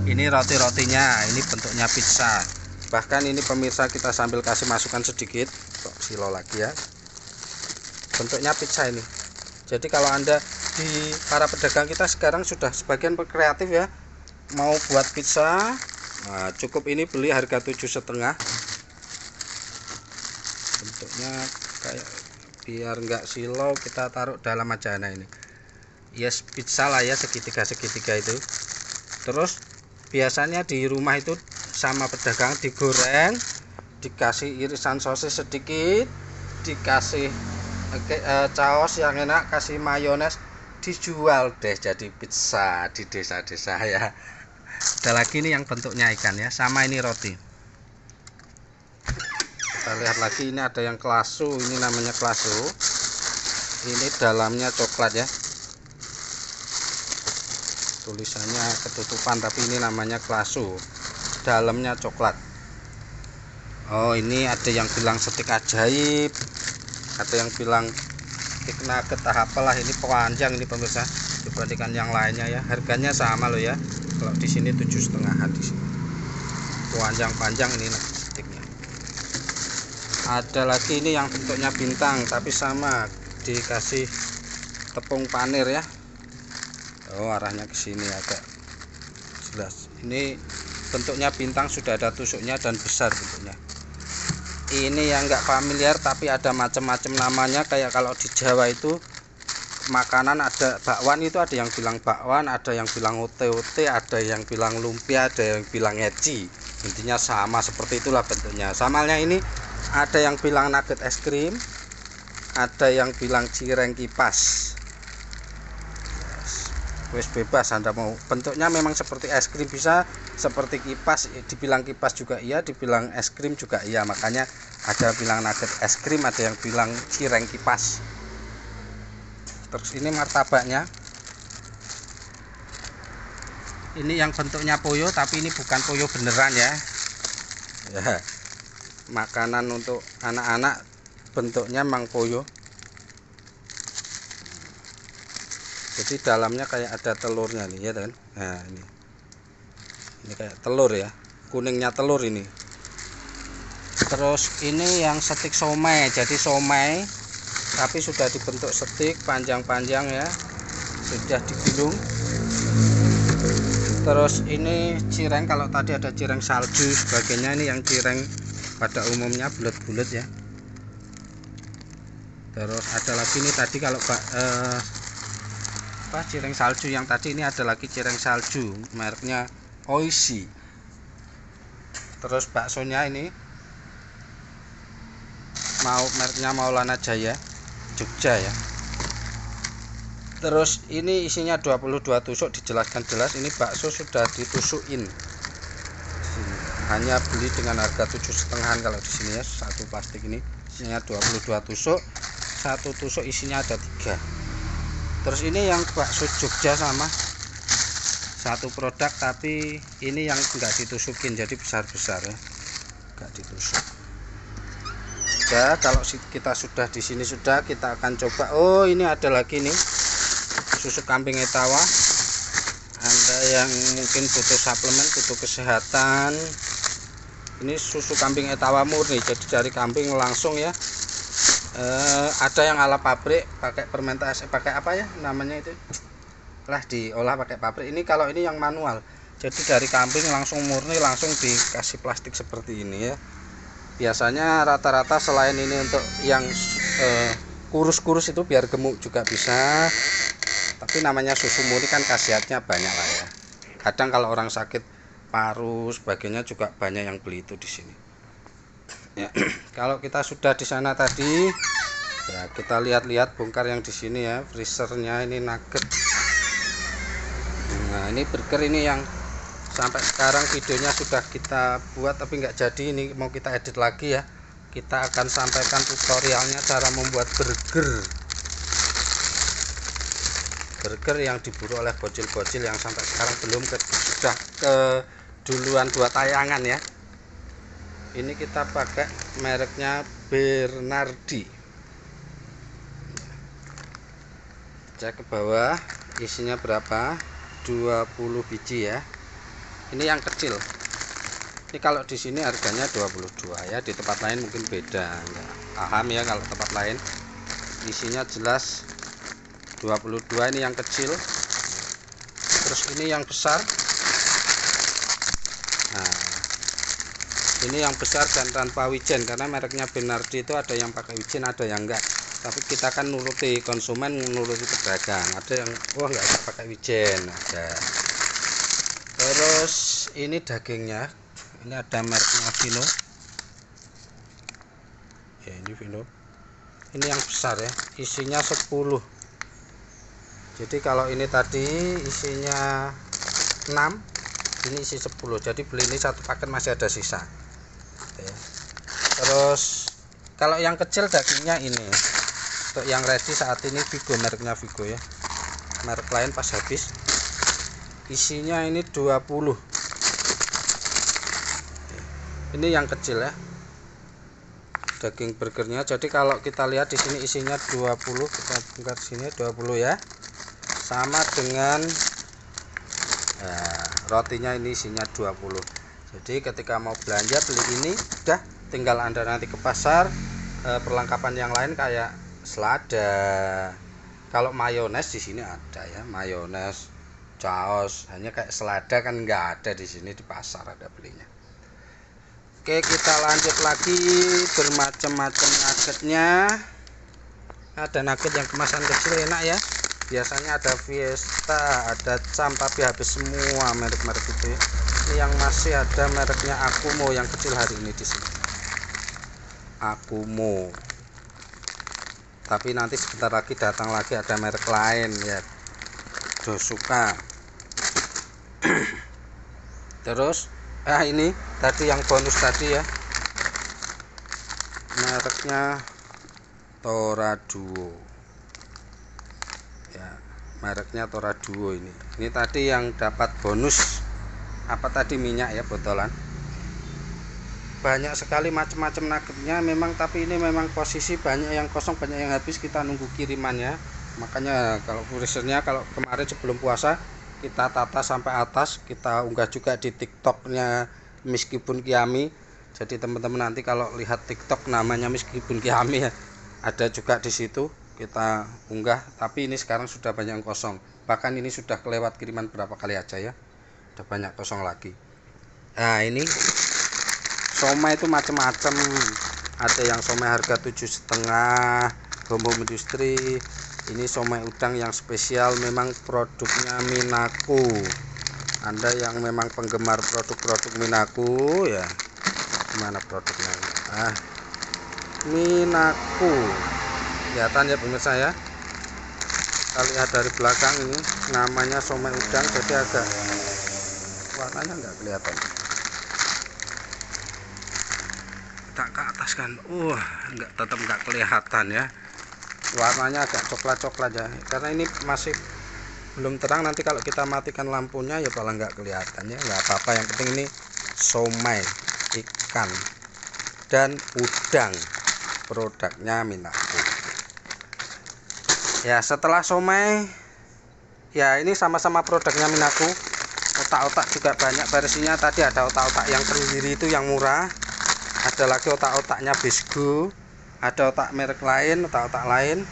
Ini roti-rotinya, ini bentuknya pizza. Bahkan ini pemirsa, kita sambil kasih masukan sedikit, kok silo lagi ya, bentuknya pizza ini. Jadi kalau Anda para pedagang kita sekarang sudah sebagian kreatif ya, mau buat pizza, nah, cukup ini beli harga 7,5. Bentuknya kayak biar nggak silo, kita taruh dalam aja. Nah, ini yes, pizza lah ya, segitiga itu. Terus biasanya di rumah itu sama pedagang digoreng, dikasih irisan sosis sedikit, dikasih caos yang enak, kasih mayones, dijual deh jadi pizza di desa-desa ya. Ada lagi nih yang bentuknya ikan ya, sama ini roti. Kita kita lihat lagi, ini ada yang kelasu, ini namanya kelasu. Ini dalamnya coklat ya, tulisannya ketutupan, tapi ini namanya kelasu, dalamnya coklat. Oh, ini ada yang bilang stik ajaib, ada yang bilang stik nugget apalah. Ini panjang ini pemirsa, dibandingkan yang lainnya ya. Harganya sama loh ya, kalau di sini 7,5, di sini panjang ini stiknya. Ada lagi ini yang bentuknya bintang, tapi sama, dikasih tepung panir ya. Oh, arahnya ke sini agak jelas. Ini bentuknya bintang, sudah ada tusuknya dan besar bentuknya. Ini yang enggak familiar tapi ada macam-macam namanya, kayak kalau di Jawa itu makanan ada bakwan, itu ada yang bilang bakwan, ada yang bilang ote-ote, ada yang bilang lumpia, ada yang bilang eci. Intinya sama, seperti itulah bentuknya. Samalnya ini ada yang bilang nugget es krim, ada yang bilang cireng kipas. Wes bebas Anda mau. Bentuknya memang seperti es krim, bisa seperti kipas, dibilang kipas juga iya, dibilang es krim juga iya. Makanya ada bilang nugget es krim, ada yang bilang cireng kipas. Terus ini martabaknya. Ini yang bentuknya poyo, tapi ini bukan poyo beneran ya. Ya. Makanan untuk anak-anak bentuknya mang poyo. Jadi dalamnya kayak ada telurnya nih ya kan. Nah, ini kayak telur ya, kuningnya telur ini. Terus ini yang stik somai, jadi somai tapi sudah dibentuk stik panjang-panjang ya, sudah digulung. Terus ini cireng, kalau tadi ada cireng salju sebagainya, ini yang cireng pada umumnya bulat-bulat ya. Terus ada lagi nih tadi kalau cireng salju yang tadi, ini ada lagi cireng salju mereknya Oishi. Terus baksonya ini mereknya Maulana Jaya Jogja ya. Terus ini isinya 22 tusuk, dijelaskan jelas ini bakso sudah ditusukin. Hanya beli dengan harga 7,5 kalau di sini ya. Satu plastik ini isinya 22 tusuk, satu tusuk isinya ada 3. Terus ini yang bakso Jogja sama, satu produk tapi ini yang enggak ditusukin, jadi besar-besar ya, enggak ditusuk. Ya, kalau kita sudah di sini sudah, kita akan coba. Oh, ini ada lagi nih susu kambing Etawa. Anda yang mungkin butuh suplemen, butuh kesehatan, ini susu kambing Etawa murni, jadi dari kambing langsung ya. Ada yang ala pabrik pakai fermentasi, pakai apa ya namanya itu, lah diolah pakai pabrik. Ini kalau ini yang manual, jadi dari kambing langsung murni, langsung dikasih plastik seperti ini ya. Biasanya rata-rata selain ini untuk yang kurus-kurus itu biar gemuk juga bisa, tapi namanya susu murni kan khasiatnya banyak lah ya. Kadang kalau orang sakit paru sebagainya juga banyak yang beli itu di sini ya. Kalau kita sudah di sana tadi ya, kita lihat-lihat bongkar yang di sini ya, freezernya ini nugget. Nah, ini burger ini yang sampai sekarang videonya sudah kita buat tapi nggak jadi, ini mau kita edit lagi ya. Kita akan sampaikan tutorialnya cara membuat burger yang diburu oleh bocil-bocil yang sampai sekarang belum sudah keduluan 2 tayangan ya. Ini kita pakai mereknya Bernardi. Cek ke bawah isinya berapa, 20 biji ya. Ini yang kecil. Ini kalau di sini harganya 22 ya, di tempat lain mungkin beda. Nggak paham ya kalau tempat lain. Isinya jelas 22, ini yang kecil. Terus ini yang besar. Nah, ini yang besar dan tanpa wijen, karena mereknya Bernardi itu ada yang pakai wijen, ada yang enggak. Tapi kita kan nuruti konsumen, nuruti pedagang. Ada yang wah nggak usah pakai wijen, ada. Terus ini dagingnya, ini ada mereknya Vino ya, ini Vino. Ini yang besar ya, isinya 10. Jadi kalau ini tadi isinya 6, ini isi 10. Jadi beli ini satu paket masih ada sisa ya. Terus kalau yang kecil dagingnya ini. Untuk yang ready saat ini Vigo, mereknya Vigo ya. Merek lain pas habis. Isinya ini 20. Ini yang kecil ya. Daging burgernya. Jadi kalau kita lihat di sini isinya 20, kita buka di sini 20 ya. Sama dengan rotinya ini isinya 20. Jadi ketika mau belanja beli ini udah tinggal Anda nanti ke pasar, perlengkapan yang lain kayak selada. Kalau mayones di sini ada ya, mayones, saus. Hanya kayak selada kan nggak ada di sini, di pasar ada belinya. Oke, kita lanjut lagi, bermacam-macam nuggetnya. Ada nugget yang kemasan kecil enak ya. Biasanya ada Fiesta, ada Cam, tapi habis semua merek-merek itu ya. Ini yang masih ada mereknya Akumo yang kecil hari ini di sini. Akumo. Tapi nanti sebentar lagi datang lagi ada merek lain ya. Dosuka. Terus ini tadi yang bonus tadi ya. Mereknya Tora Duo. Ya, mereknya Tora Duo ini. Ini tadi yang dapat bonus apa tadi, minyak ya, botolan. Banyak sekali macam-macam nuggetnya memang, tapi ini memang posisi banyak yang kosong, banyak yang habis, kita nunggu kirimannya. Makanya kalau freezernya, kalau kemarin sebelum puasa kita tata sampai atas, kita unggah juga di TikToknya Meskipun Kiami. Jadi teman-teman nanti kalau lihat TikTok namanya Meskipun Kiami ya, ada juga di situ kita unggah. Tapi ini sekarang sudah banyak yang kosong, bahkan ini sudah kelewat kiriman berapa kali aja ya, udah banyak kosong lagi. Nah ini somai itu macam-macam, ada yang somai harga 7,5 home industri. Ini somai udang yang spesial, memang produknya Minaku. Anda yang memang penggemar produk-produk Minaku ya, gimana produknya? Minaku kelihatan ya pemirsa ya. Kita lihat dari belakang, ini namanya somai udang, jadi agak warnanya nggak kelihatan. Tak ke atas kan, tetap nggak kelihatan ya, warnanya agak coklat-coklat ya, karena ini masih belum terang. Nanti kalau kita matikan lampunya ya malah nggak kelihatan ya, nggak apa-apa. Yang penting ini somai ikan dan udang, produknya Minaku ya. Setelah somai ya, ini sama-sama produknya Minaku. Otak-otak juga banyak versinya. Tadi ada otak-otak yang sendiri itu yang murah, ada lagi otak-otaknya Bisgo, ada otak merek lain, otak-otak lain.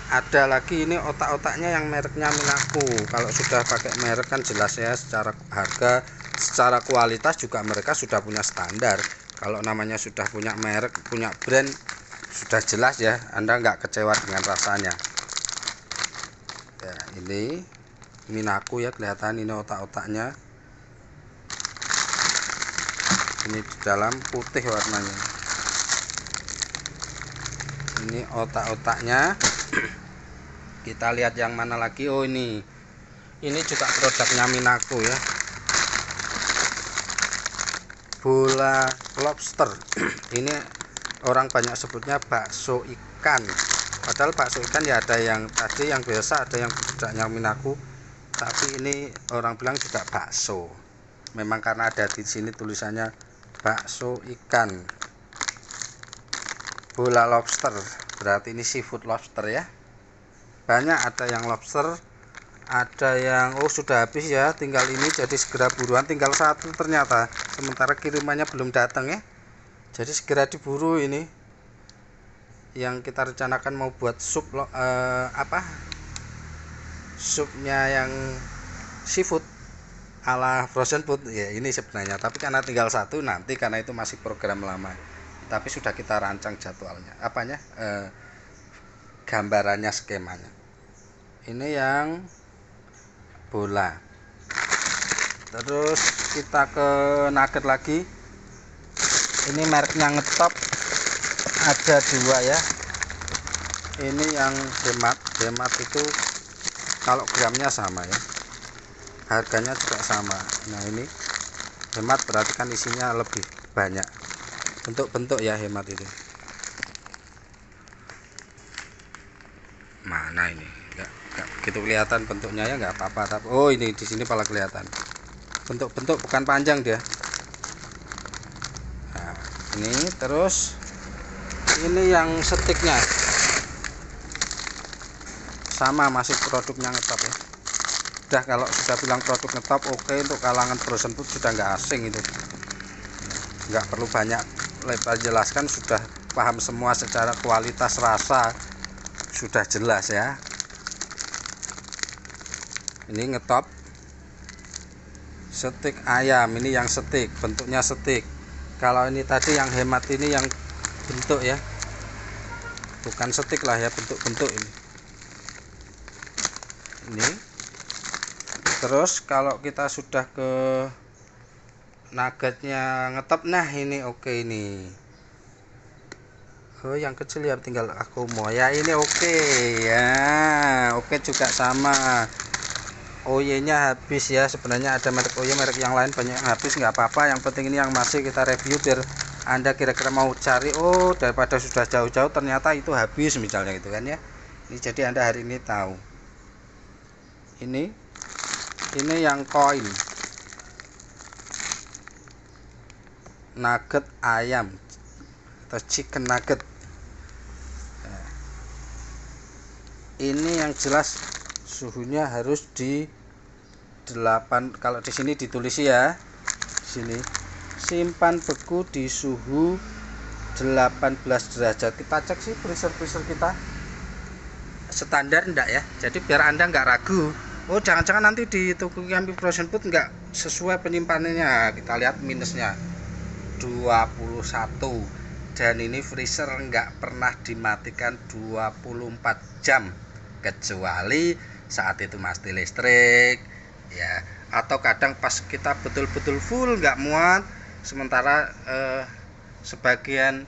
Ada lagi ini otak-otaknya yang mereknya Minaku. Kalau sudah pakai merek kan jelas ya, secara harga, secara kualitas juga mereka sudah punya standar. Kalau namanya sudah punya merek, punya brand, sudah jelas ya, Anda nggak kecewa dengan rasanya ya. Ini Minaku ya, kelihatan ini otak-otaknya. Ini di dalam putih warnanya. Ini otak-otaknya. Kita lihat yang mana lagi. Ini juga produknya Minaku ya, bola lobster. Ini orang banyak sebutnya bakso ikan, padahal bakso ikan ya ada yang tadi yang biasa, ada yang produknya Minaku, tapi ini orang bilang juga bakso. Memang karena ada di sini tulisannya bakso ikan, bola lobster, berarti ini seafood lobster ya. Banyak, ada yang lobster, ada yang sudah habis ya, tinggal ini, jadi segera buruan, tinggal satu ternyata, sementara kirimannya belum datang ya. Jadi segera diburu. Ini yang kita rencanakan mau buat sup supnya yang seafood ala frozen food ya ini sebenarnya, tapi karena tinggal satu, nanti karena itu masih program lama, tapi sudah kita rancang jadwalnya, gambarannya, skemanya. Ini yang bola. Terus kita ke nugget lagi. Ini mereknya Ngetop, ada 2 ya. Ini yang Demat itu kalau gramnya sama ya, harganya juga sama. Nah ini Demat berarti kan isinya lebih. banyak. Bentuk-bentuk ya hemat itu. Mana ini? Enggak begitu kelihatan bentuknya ya, nggak apa-apa. Tapi oh, ini di sini malah kelihatan. Bentuk-bentuk bukan panjang dia. Nah, ini terus ini yang sticknya sama, masih produknya ngetop ya. Udah, kalau sudah bilang produk ngetop oke, untuk kalangan frozen food sudah nggak asing itu, nggak perlu banyak lebar jelaskan, sudah paham semua secara kualitas, rasa sudah jelas ya. Ini ngetop stik ayam, ini yang stik, bentuknya stik. Kalau ini tadi yang hemat ini yang bentuk ya, bukan stik lah ya, bentuk-bentuk ini. Terus kalau kita sudah ke nuggetnya ngetop, nah ini oke ini. Oh, yang kecil ya tinggal aku mau ya, ini oke ya, oke juga sama. OY nya habis ya, sebenarnya ada merek OY, merek yang lain banyak yang habis, nggak apa-apa, yang penting ini yang masih kita review biar Anda kira-kira mau cari, oh daripada sudah jauh-jauh ternyata itu habis misalnya gitu kan ya. Ini jadi Anda hari ini tahu. Ini yang koin nugget ayam atau chicken nugget. Ini yang jelas suhunya harus di 8, kalau di sini ditulis ya, sini simpan beku di suhu 18 derajat. Kita cek sih freezer kita standar enggak ya, jadi biar Anda nggak ragu, oh jangan-jangan nanti di toko Yummy Frozen Food nggak sesuai penyimpanannya. Kita lihat minusnya 21, dan ini freezer nggak pernah dimatikan 24 jam kecuali saat itu mati listrik ya, atau kadang pas kita betul-betul full nggak muat, sementara sebagian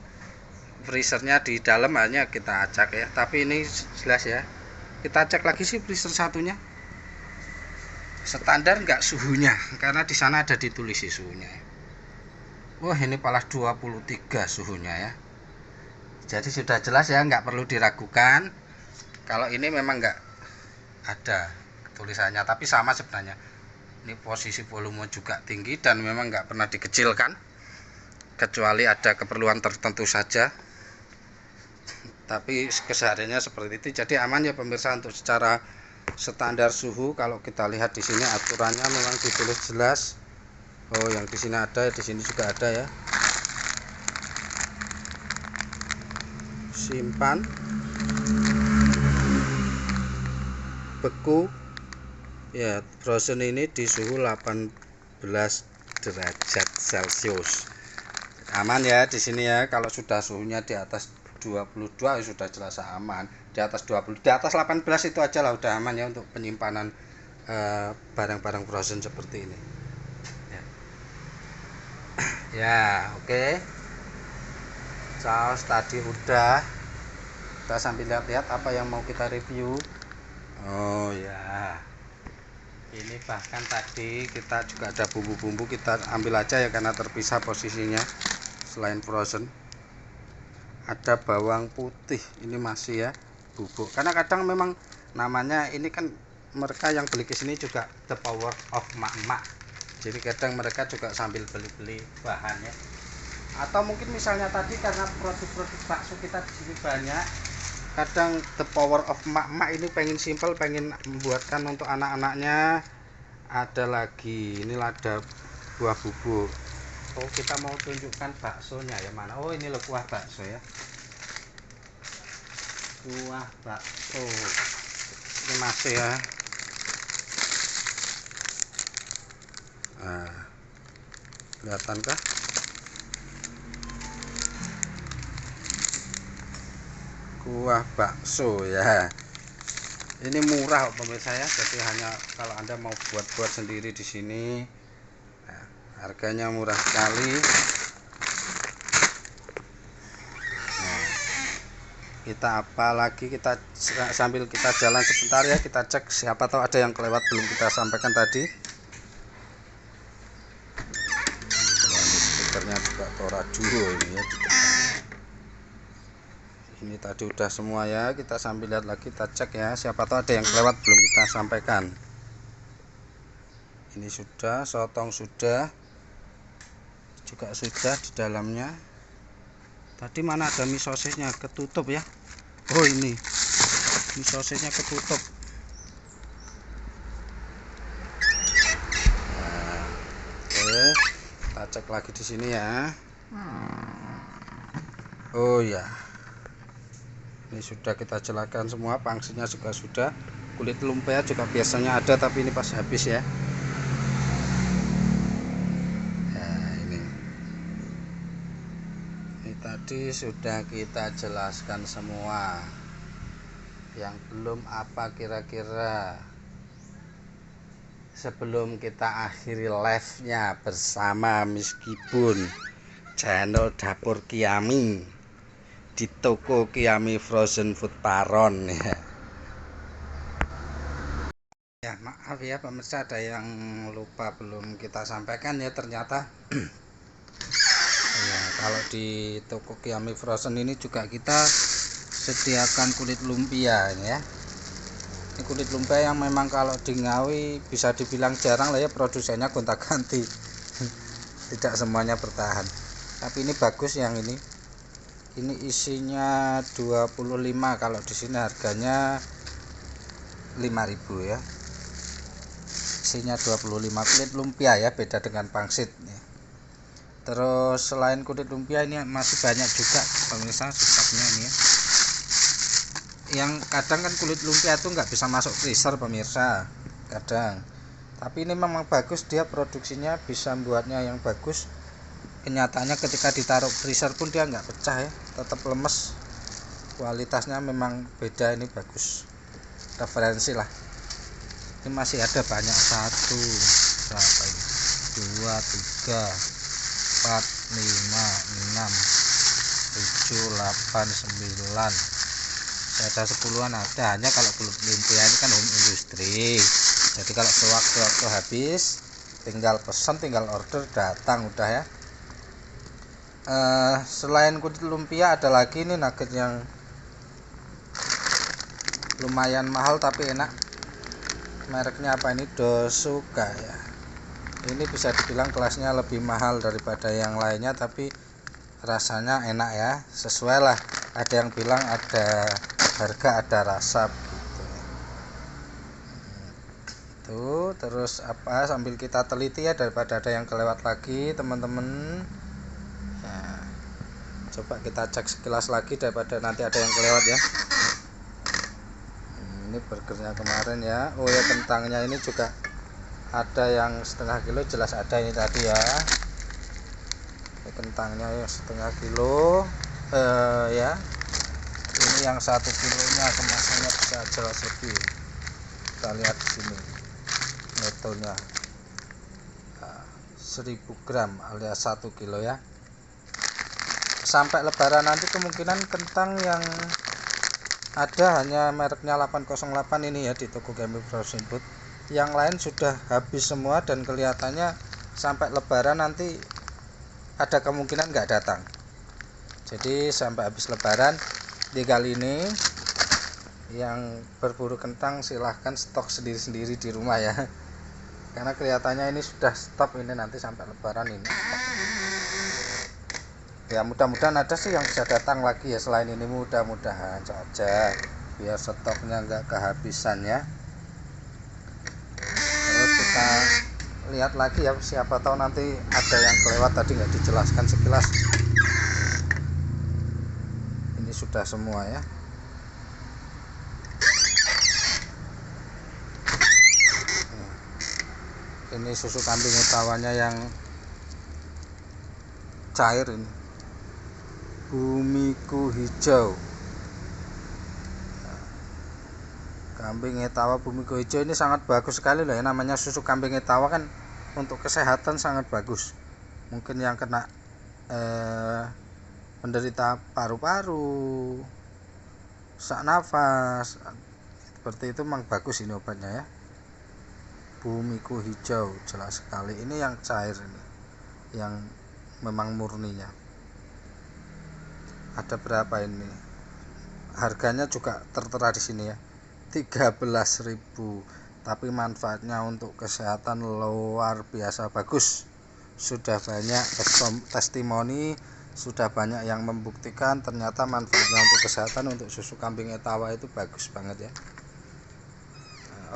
freezernya di dalam hanya kita acak ya. Tapi ini jelas ya, kita cek lagi sih freezer satunya standar nggak suhunya, karena di sana ada ditulis sih suhunya. Wah, ini malah 23 suhunya ya, jadi sudah jelas ya, nggak perlu diragukan. Kalau ini memang nggak ada tulisannya, tapi sama sebenarnya. Ini posisi volume juga tinggi dan memang nggak pernah dikecilkan kecuali ada keperluan tertentu saja, tapi kesehariannya seperti itu. Jadi aman ya pemirsa untuk secara standar suhu. Kalau kita lihat di sini aturannya memang ditulis jelas. Oh, yang di sini ada, di sini juga ada ya. Simpan beku ya frozen ini di suhu 18 derajat Celcius. Aman ya di sini ya. Kalau sudah suhunya di atas 22 ya sudah jelas aman. Di atas 20, di atas 18 itu aja lah udah aman ya untuk penyimpanan barang-barang frozen seperti ini. Ya, oke. Saus tadi udah. Kita sambil lihat-lihat apa yang mau kita review. Oh ya, ini bahkan tadi kita juga ada bumbu-bumbu, kita ambil aja ya karena terpisah posisinya. Selain frozen ada bawang putih, ini masih ya bubuk, karena kadang memang namanya ini kan mereka yang beli ke sini juga the power of mak-mak, jadi kadang mereka juga sambil beli-beli bahannya. Atau mungkin misalnya tadi karena produk-produk bakso kita di sini banyak, kadang the power of mak-mak ini pengen simple, pengen membuatkan untuk anak-anaknya. Ada lagi, ini ada buah bubuk. Oh, kita mau tunjukkan baksonya ya, mana? Oh, ini loh kuah bakso ya, kuah bakso ini masih ya. Nah, kelihatankah? Kuah bakso ya, ini murah pemirsa ya, jadi hanya kalau Anda mau buat sendiri di sini, nah, harganya murah sekali. Nah, kita apalagi, kita sambil kita jalan sebentar ya, kita cek siapa tahu ada yang kelewat belum kita sampaikan tadi. Nah, ini stikernya juga duo ini ya. Ini tadi udah semua ya, kita sambil lihat lagi, kita cek ya, siapa tahu ada yang kelewat belum kita sampaikan. Ini sudah, sotong sudah, juga sudah di dalamnya. Tadi mana ada mie sosisnya, ketutup ya. Oh ini mie sosisnya ketutup. Nah, oke, kita cek lagi di sini ya. Oh ya, ini sudah kita jelaskan semua, pangsinya juga sudah, kulit lumpia juga biasanya ada tapi ini pas habis ya. Tadi sudah kita jelaskan semua. Yang belum apa kira-kira sebelum kita akhiri live-nya bersama meskipun channel Dapur Kiami di toko Kiami Frozen Food Paron ya. Ya maaf ya pemirsa, ada yang lupa belum kita sampaikan ya, ternyata ya, kalau di toko Kiami Frozen ini juga kita sediakan kulit lumpia ini ya. Ini kulit lumpia yang memang kalau di Ngawi bisa dibilang jarang lah ya, produsennya gonta-ganti. Tidak semuanya bertahan. Tapi ini bagus yang ini. Ini isinya 25, kalau di sini harganya 5.000 ya. Isinya 25 kulit lumpia ya, beda dengan pangsit nih. Terus selain kulit lumpia ini masih banyak juga pemirsa stoknya ini ya. Yang kadang kan kulit lumpia itu nggak bisa masuk freezer pemirsa, kadang. Tapi ini memang bagus, dia produksinya bisa membuatnya yang bagus. Kenyataannya ketika ditaruh freezer pun dia nggak pecah ya, tetap lemes. Kualitasnya memang beda, ini bagus. Referensi lah. Ini masih ada banyak, 1, berapa ini? 2, 3, 4, 5, 6, 7, 8, 9, ada 10-an ada. Hanya kalau kulit lumpia ini kan home industri, jadi kalau sewaktu-waktu habis tinggal pesan, tinggal order, datang udah ya. Selain kulit lumpia ada lagi nih nugget yang lumayan mahal tapi enak. Mereknya apa ini? Dosuka ya. Ini bisa dibilang kelasnya lebih mahal daripada yang lainnya, tapi rasanya enak ya, sesuai lah. Ada yang bilang ada harga ada rasa gitu. Tuh, terus apa, sambil kita teliti ya daripada ada yang kelewat lagi teman-teman. Nah, coba kita cek sekilas lagi daripada nanti ada yang kelewat ya. Ini burgernya kemarin ya. Oh ya, kentangnya ini juga ada yang setengah kilo, jelas ada ini tadi ya. Kentangnya yang setengah kilo ya. Ini yang 1 kilonya kemasannya bisa jelas lebih. Kita lihat di sini netonya 1000 gram alias 1 kilo ya. Sampai lebaran nanti kemungkinan kentang yang ada hanya mereknya 808 ini ya di toko Kiami Frozen Food. Yang lain sudah habis semua dan kelihatannya sampai lebaran nanti ada kemungkinan nggak datang. Jadi sampai habis lebaran, di kali ini yang berburu kentang silahkan stok sendiri-sendiri di rumah ya, karena kelihatannya ini sudah stop ini nanti sampai lebaran ini. Ya mudah-mudahan ada sih yang bisa datang lagi ya selain ini, mudah-mudahan saja biar stoknya nggak kehabisan ya. Terus kita lihat lagi ya, siapa tahu nanti ada yang kelewat tadi nggak dijelaskan sekilas. Ini sudah semua ya. Ini susu kambing utawanya yang cair ini, Bumiku Hijau. Kambing etawa Bumiku Hijau ini sangat bagus sekali loh ya, namanya susu kambing etawa kan untuk kesehatan sangat bagus. Mungkin yang kena menderita paru-paru, sesak nafas seperti itu memang bagus ini obatnya ya. Bumiku Hijau jelas sekali, ini yang cair ini, yang memang murninya. ada berapa ini, harganya juga tertera di sini ya, 13.000, tapi manfaatnya untuk kesehatan luar biasa bagus. Sudah banyak testimoni, sudah banyak yang membuktikan ternyata manfaatnya untuk kesehatan, untuk susu kambing Etawa itu bagus banget ya.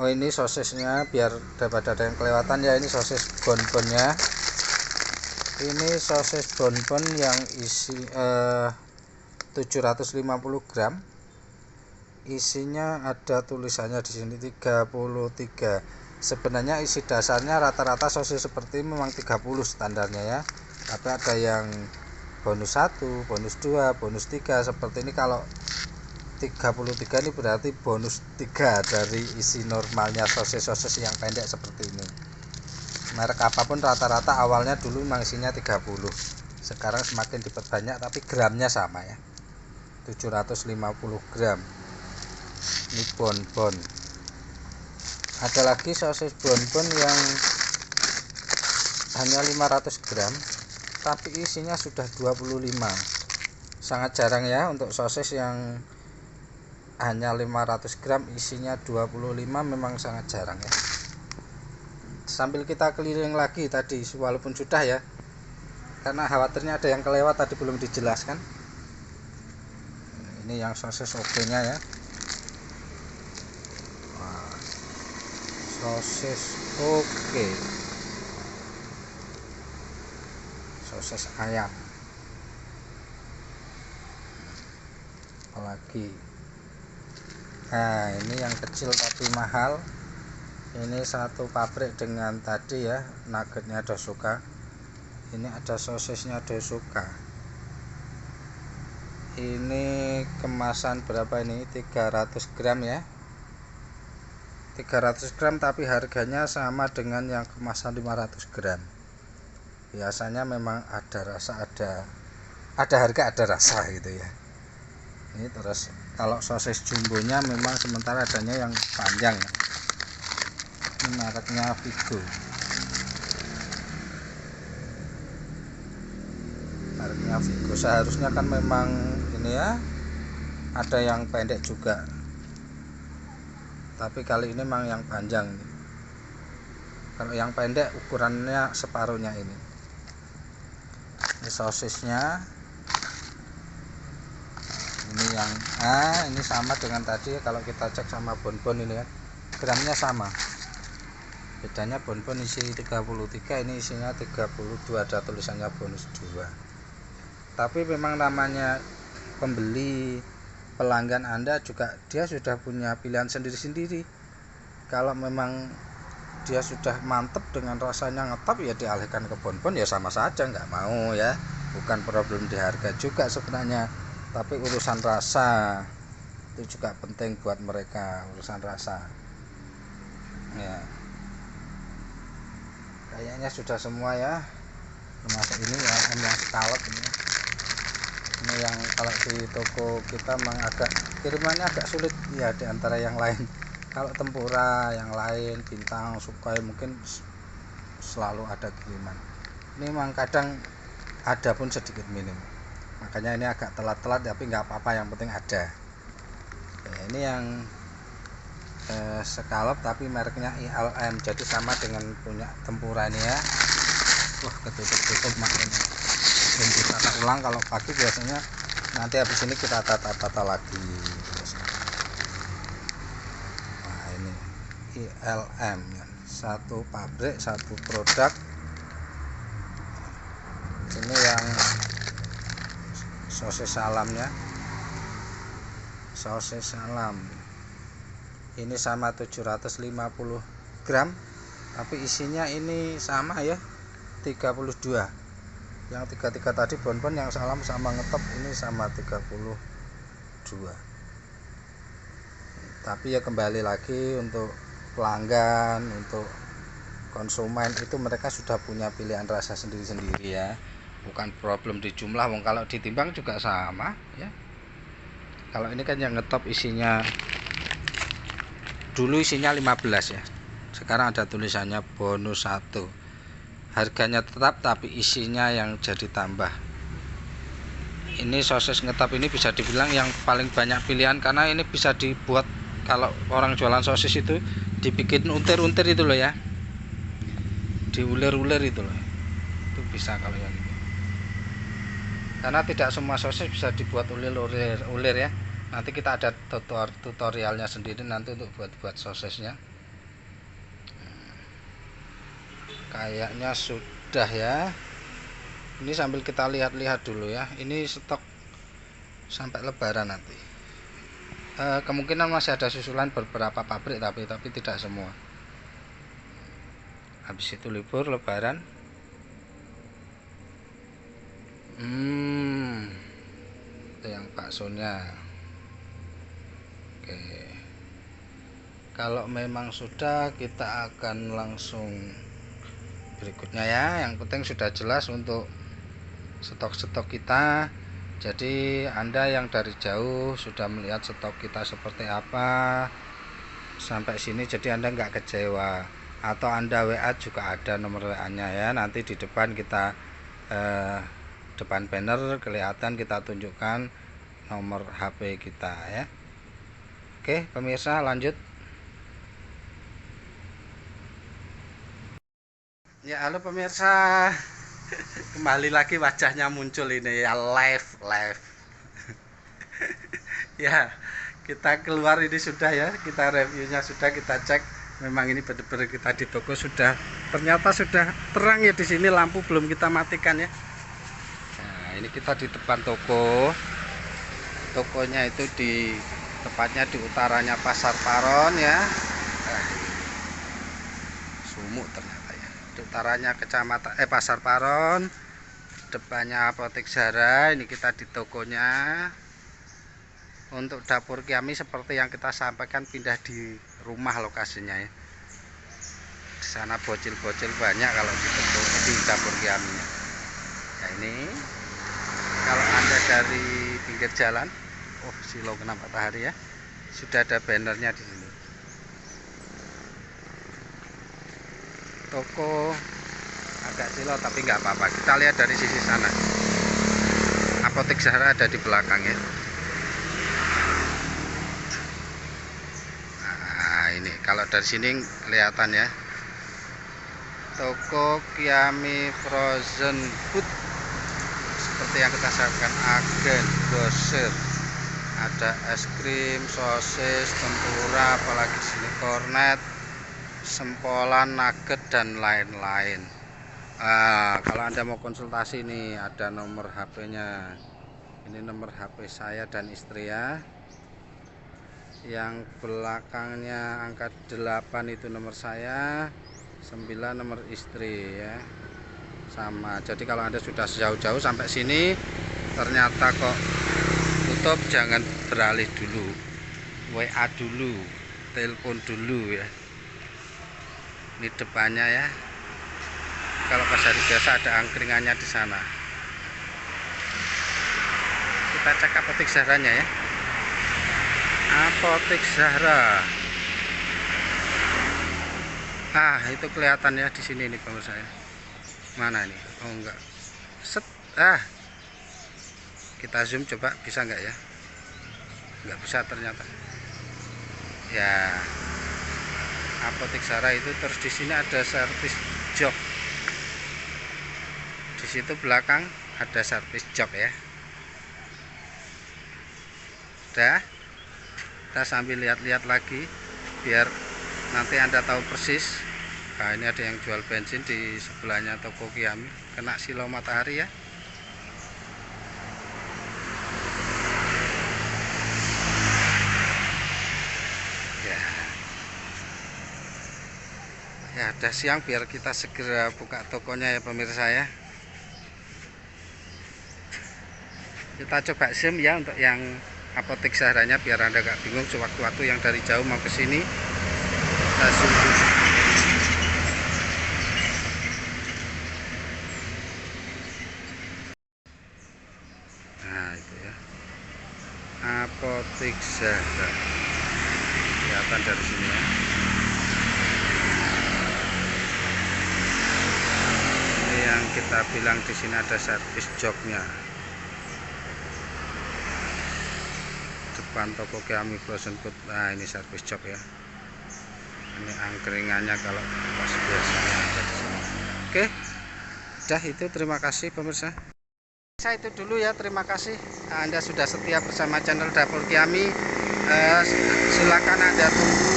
Oh, ini sosisnya, biar daripada ada yang kelewatan ya, ini sosis bonbonnya. Ini sosis bonbon yang isi 750 gram. Isinya ada tulisannya di sini 33. Sebenarnya isi dasarnya rata-rata sosis seperti ini memang 30 standarnya ya. Tapi ada yang bonus 1, bonus 2, bonus 3 seperti ini. Kalau 33 ini berarti bonus 3 dari isi normalnya sosis-sosis yang pendek seperti ini. Merek apapun rata-rata awalnya dulu memang isinya 30. Sekarang semakin diperbanyak tapi gramnya sama ya, 750 gram. Ini bonbon. Ada lagi sosis bonbon yang hanya 500 gram tapi isinya sudah 25. Sangat jarang ya untuk sosis yang hanya 500 gram isinya 25, memang sangat jarang ya. Sambil kita keliling lagi tadi, walaupun sudah ya, karena khawatirnya ada yang kelewat tadi belum dijelaskan. Ini yang sosis oke-nya ya. Wah, sosis oke, sosis ayam. Apalagi, nah ini yang kecil tapi mahal. Ini satu pabrik dengan tadi ya, nuggetnya Dosuka. Ini ada sosisnya Dosuka. Ini kemasan berapa ini, 300 gram ya, 300 gram tapi harganya sama dengan yang kemasan 500 gram. Biasanya memang ada rasa, ada harga ada rasa gitu ya. Ini terus kalau sosis jumbonya memang sementara adanya yang panjang ya. Ini mereknya Vigo. Mereknya Vigo. Seharusnya kan memang ini ya, ada yang pendek juga. Tapi kali ini memang yang panjang. Kalau yang pendek ukurannya separuhnya ini. Ini sosisnya. Ini yang ini sama dengan tadi. Kalau kita cek sama bonbon ini kan, gramnya sama. Bedanya bonbon isi 33, ini isinya 32, ada tulisannya bonus 2. Tapi memang namanya pembeli, pelanggan Anda juga dia sudah punya pilihan sendiri-sendiri. Kalau memang dia sudah mantep dengan rasanya ngetop ya dialihkan ke bonbon ya sama saja, nggak mau ya. Bukan problem di harga juga sebenarnya, tapi urusan rasa itu juga penting buat mereka, urusan rasa ya. Kayaknya sudah semua ya, termasuk ini ya, yang scallop ini yang kalau di toko kita memang agak kirimannya agak sulit ya di antara yang lain. Kalau tempura yang lain, bintang, sukai mungkin selalu ada kiriman. Ini memang kadang ada pun sedikit minim, makanya ini agak telat-telat tapi nggak apa-apa, yang penting ada. Ini yang scallop tapi mereknya ILM, jadi sama dengan punya tempura ini ya. Wah, ketutup makanya belum ditata ulang. Kalau pagi biasanya nanti habis ini kita tata lagi. Nah ini ILM ya, satu pabrik satu produk. Ini yang sosis salamnya, sosis salam ini sama 750 gram tapi isinya ini sama ya, 32. Yang 33 tadi bonbon, yang salam sama ngetop ini sama 32. Tapi ya kembali lagi untuk pelanggan, untuk konsumen itu mereka sudah punya pilihan rasa sendiri-sendiri ya. Bukan problem di jumlah, wong kalau ditimbang juga sama ya. Kalau ini kan yang ngetop isinya dulu isinya 15 ya, sekarang ada tulisannya bonus 1. Harganya tetap tapi isinya yang jadi tambah. Ini sosis ngetop ini bisa dibilang yang paling banyak pilihan, karena ini bisa dibuat, kalau orang jualan sosis itu dibikin untir-untir itu loh ya, diulir-ulir itu loh, itu bisa kalau yang itu, karena tidak semua sosis bisa dibuat ulir ya. Nanti kita ada tutorialnya sendiri nanti untuk buat sosisnya. Kayaknya sudah ya. Ini sambil kita lihat-lihat dulu ya, ini stok sampai lebaran nanti. Kemungkinan masih ada susulan beberapa pabrik, tapi tidak semua. Habis itu libur lebaran. Itu yang baksonya. Oke. Kalau memang sudah, kita akan langsung berikutnya ya. Yang penting sudah jelas untuk stok-stok kita. Jadi Anda yang dari jauh sudah melihat stok kita seperti apa sampai sini, jadi Anda nggak kecewa. Atau Anda WA juga ada nomor WA nya ya, nanti di depan kita depan banner kelihatan, kita tunjukkan nomor HP kita ya. Oke pemirsa, lanjut ya. Halo pemirsa, kembali lagi wajahnya muncul ini ya, live ya. Kita keluar ini sudah ya, kita reviewnya sudah, kita cek memang ini benar-benar kita di toko sudah, ternyata sudah terang ya di sini, lampu belum kita matikan ya. Nah ini kita di depan tokonya itu di tepatnya di utaranya Pasar Paron ya. Sumuk ternyata ya, di utaranya kecamatan Pasar Paron, depannya Apotek Zara. Ini kita di tokonya. Untuk dapur Kiami seperti yang kita sampaikan, pindah di rumah lokasinya ya. Di sana bocil-bocil banyak kalau di dapur Kiami. Ya ini kalau Anda dari pinggir jalan, silo kena matahari ya, sudah ada bannernya di sini. Toko agak silau tapi nggak apa-apa, kita lihat dari sisi sana. Apotek Zara ada di belakang ya. Nah ini kalau dari sini kelihatan ya, toko Kiami Frozen Food seperti yang kita sampaikan, agen, grosir, ada es krim, sosis, tempura, apalagi sini kornet, sempolan, nugget dan lain-lain. Kalau Anda mau konsultasi nih, ada nomor HP-nya. Ini nomor HP saya dan istri ya. Yang belakangnya angka 8 itu nomor saya, 9 nomor istri ya. Sama. Jadi kalau Anda sudah jauh-jauh sampai sini ternyata kok tutup, jangan beralih dulu. WA dulu, telepon dulu ya. Ini depannya ya. Kalau pas hari biasa ada angkringannya di sana. Kita cek Apotek Zaranya ya. Apotek Zara. Itu kelihatan ya di sini nih pemirsa ya. Mana ini? Oh enggak. Set. Kita zoom coba, bisa enggak ya? Enggak bisa ternyata. Ya. Apotek Zara itu, terus di sini ada servis jok. Di situ belakang ada servis jok ya. Udah. Kita sambil lihat-lihat lagi biar nanti Anda tahu persis. Nah ini ada yang jual bensin di sebelahnya toko Kiami, kena silau matahari ya. Ya udah siang, biar kita segera buka tokonya ya pemirsa ya. Kita coba zoom ya untuk yang Apotek Zaranya biar Anda gak bingung sewaktu-waktu yang dari jauh mau ke sini. Kita zoom dulu. Nah itu ya, Apotek Zara kelihatan dari sini ya. Ini yang kita bilang di sini ada servis joknya. depan toko Kiami Frozen Food. Nah, ini servis jok ya. Ini angkringannya kalau pas biasanya ada di sini. Oke, udah itu, terima kasih pemirsa. Saya itu dulu ya, terima kasih Anda sudah setia bersama channel Dapur Kiami. Silakan Anda tunggu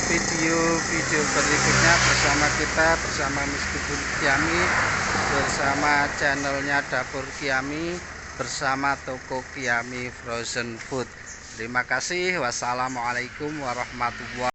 video-video berikutnya bersama kita, bersama Meskipun Kiami, bersama channelnya Dapur Kiami, bersama toko Kiami Frozen Food. Terima kasih. Wassalamualaikum warahmatullahi wabarakatuh.